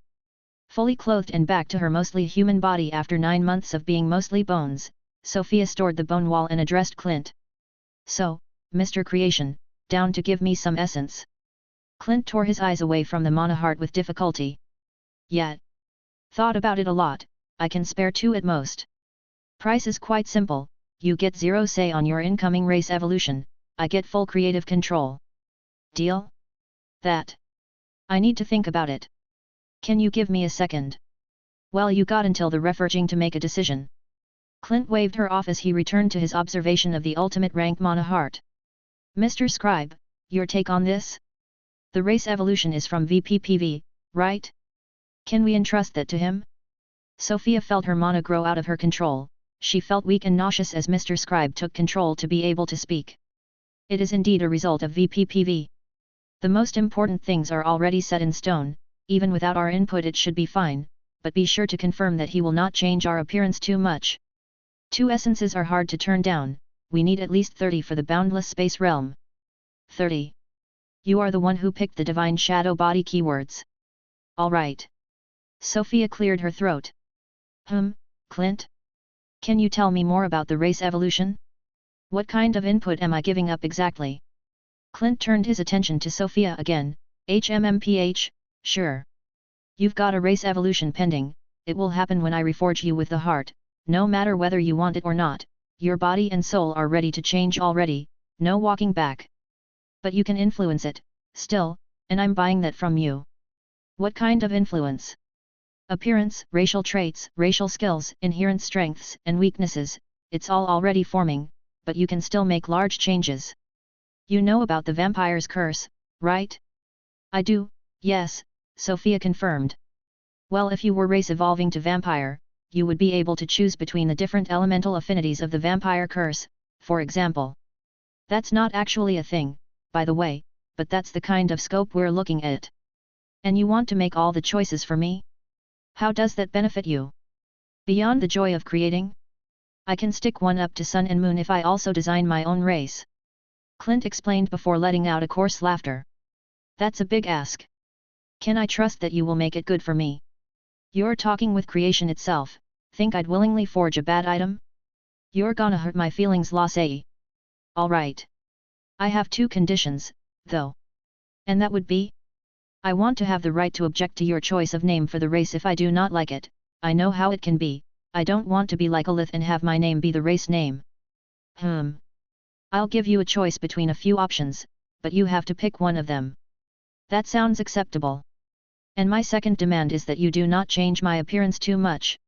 Fully clothed and back to her mostly human body after 9 months of being mostly bones, Sofia stored the bone wall and addressed Clint. So, Mr. Creation, down to give me some essence? Clint tore his eyes away from the mana heart with difficulty. Yet. Thought about it a lot, I can spare 2 at most. Price is quite simple, you get 0 say on your incoming race evolution, I get full creative control. Deal? That. I need to think about it. Can you give me a second? Well, you got until the referging to make a decision. Clint waved her off as he returned to his observation of the ultimate rank mana heart. Mr. Scribe, your take on this? The race evolution is from VPPV, right? Can we entrust that to him? Sofia felt her mana grow out of her control. She felt weak and nauseous as Mr. Scribe took control to be able to speak. It is indeed a result of VPPV. The most important things are already set in stone, even without our input it should be fine, but be sure to confirm that he will not change our appearance too much. 2 essences are hard to turn down, we need at least 30 for the boundless space realm. 30. You are the one who picked the divine shadow body keywords. Alright. Sofia cleared her throat. Clint? Can you tell me more about the race evolution? What kind of input am I giving up exactly? Clint turned his attention to Sofia again. HMMPH, sure. You've got a race evolution pending, it will happen when I reforge you with the heart, no matter whether you want it or not, your body and soul are ready to change already, no walking back. But you can influence it, still, and I'm buying that from you. What kind of influence? Appearance, racial traits, racial skills, inherent strengths and weaknesses, it's all already forming, but you can still make large changes. You know about the vampire's curse, right? I do, yes, Sofia confirmed. Well, if you were race evolving to vampire, you would be able to choose between the different elemental affinities of the vampire curse, for example. That's not actually a thing, by the way, but that's the kind of scope we're looking at. And you want to make all the choices for me? How does that benefit you? Beyond the joy of creating? I can stick one up to Sun and Moon if I also design my own race. Clint explained before letting out a coarse laughter. That's a big ask. Can I trust that you will make it good for me? You're talking with creation itself, think I'd willingly forge a bad item? You're gonna hurt my feelings, Lasei. Alright. I have 2 conditions, though. And that would be? I want to have the right to object to your choice of name for the race if I do not like it. I know how it can be, I don't want to be like Alith and have my name be the race name. I'll give you a choice between a few options, but you have to pick one of them. That sounds acceptable. And my second demand is that you do not change my appearance too much.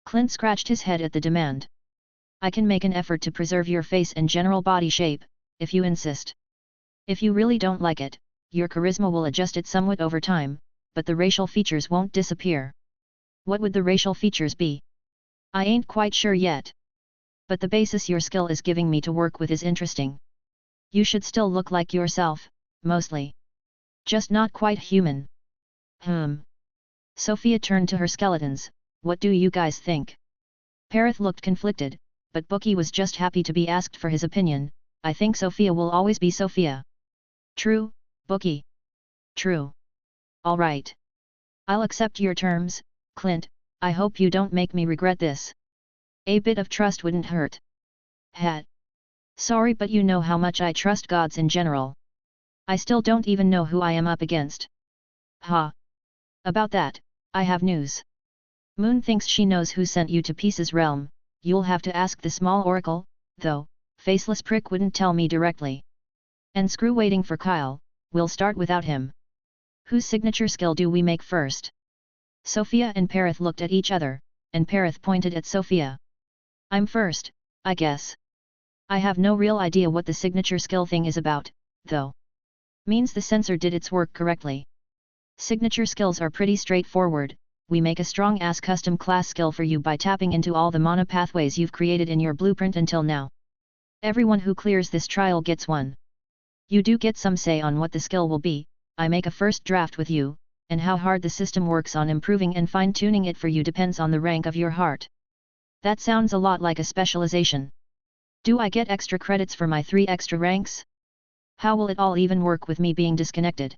Clint scratched his head at the demand. I can make an effort to preserve your face and general body shape, if you insist. If you really don't like it, your charisma will adjust it somewhat over time, but the racial features won't disappear. What would the racial features be? I ain't quite sure yet. But the basis your skill is giving me to work with is interesting. You should still look like yourself, mostly. Just not quite human. Sofia turned to her skeletons, what do you guys think? Parith looked conflicted, but Bookie was just happy to be asked for his opinion. I think Sofia will always be Sofia. True, Bookie. True. Alright. I'll accept your terms, Clint, I hope you don't make me regret this. A bit of trust wouldn't hurt. Hat. Sorry, but you know how much I trust gods in general. I still don't even know who I am up against. Ha. About that, I have news. Moon thinks she knows who sent you to Peace's realm. You'll have to ask the small oracle, though, faceless prick wouldn't tell me directly. And screw waiting for Kyle, we'll start without him. Whose signature skill do we make first? Sofia and Parith looked at each other, and Parith pointed at Sofia. I'm first, I guess. I have no real idea what the signature skill thing is about, though. Means the sensor did its work correctly. Signature skills are pretty straightforward. We make a strong-ass custom class skill for you by tapping into all the mana pathways you've created in your blueprint until now. Everyone who clears this trial gets one. You do get some say on what the skill will be. I make a first draft with you, and how hard the system works on improving and fine-tuning it for you depends on the rank of your heart. That sounds a lot like a specialization. Do I get extra credits for my 3 extra ranks? How will it all even work with me being disconnected?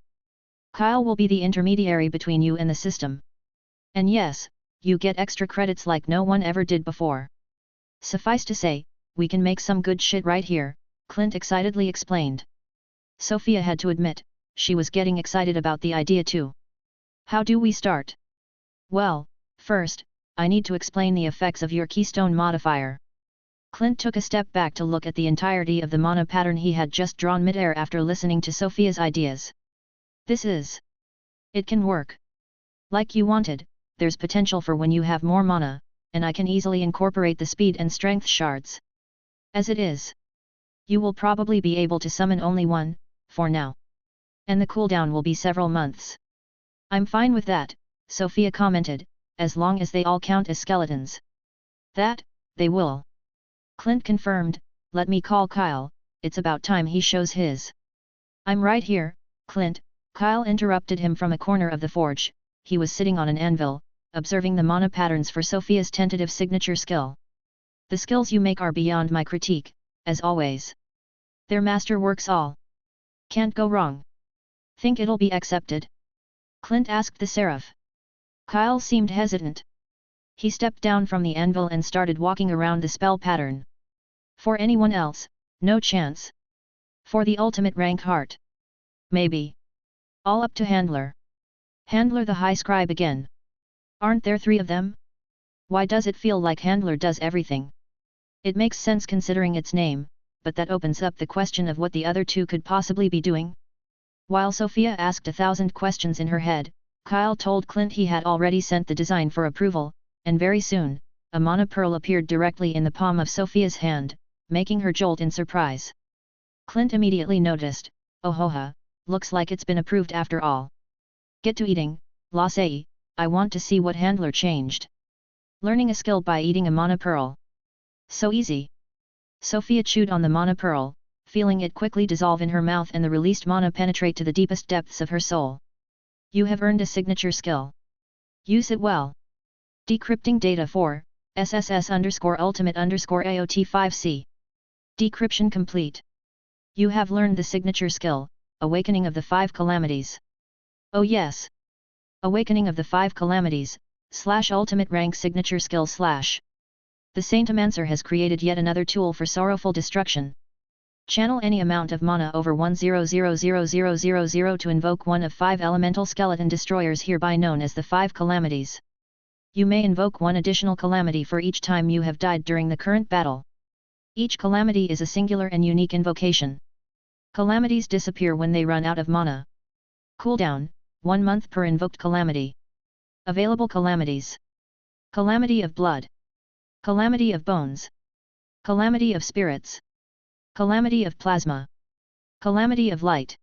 Kyle will be the intermediary between you and the system. And yes, you get extra credits like no one ever did before. Suffice to say, we can make some good shit right here, Clint excitedly explained. Sofia had to admit, she was getting excited about the idea too. How do we start? Well, first, I need to explain the effects of your keystone modifier. Clint took a step back to look at the entirety of the mana pattern he had just drawn midair after listening to Sofia's ideas. It can work. Like you wanted, there's potential for when you have more mana, and I can easily incorporate the speed and strength shards. As it is, you will probably be able to summon only one, for now. And the cooldown will be several months. I'm fine with that, Sofia commented, as long as they all count as skeletons. That, they will. Clint confirmed, let me call Kyle, it's about time he shows his. I'm right here, Clint, Kyle interrupted him from a corner of the forge. He was sitting on an anvil, observing the mana patterns for Sofia's tentative signature skill. The skills you make are beyond my critique, as always. Their masterworks all. Can't go wrong. Think it'll be accepted? Clint asked the seraph. Kyle seemed hesitant. He stepped down from the anvil and started walking around the spell pattern. For anyone else, no chance. For the ultimate rank heart. Maybe. All up to Handler. Handler the High Scribe again. Aren't there 3 of them? Why does it feel like Handler does everything? It makes sense considering its name, but that opens up the question of what the other 2 could possibly be doing. While Sofia asked 1,000 questions in her head, Kyle told Clint he had already sent the design for approval, and very soon, a mana pearl appeared directly in the palm of Sofia's hand, making her jolt in surprise. Clint immediately noticed, oh hoha, looks like it's been approved after all. Get to eating, Lasei, I want to see what Handler changed. Learning a skill by eating a mana pearl. So easy. Sofia chewed on the mana pearl, feeling it quickly dissolve in her mouth and the released mana penetrate to the deepest depths of her soul. You have earned a signature skill. Use it well. Decrypting data for SSS_ultimate_AOT5C. Decryption complete. You have learned the signature skill, Awakening of the 5 Calamities. Oh yes. Awakening of the 5 Calamities, /ultimate rank signature skill / The Saintess has created yet another tool for sorrowful destruction. Channel any amount of mana over 100000 to invoke one of 5 elemental skeleton destroyers hereby known as the 5 Calamities. You may invoke one additional calamity for each time you have died during the current battle. Each calamity is a singular and unique invocation. Calamities disappear when they run out of mana. Cooldown, 1 month per invoked calamity. Available calamities. Calamity of Blood. Calamity of Bones. Calamity of Spirits. Calamity of Plasma. Calamity of Light.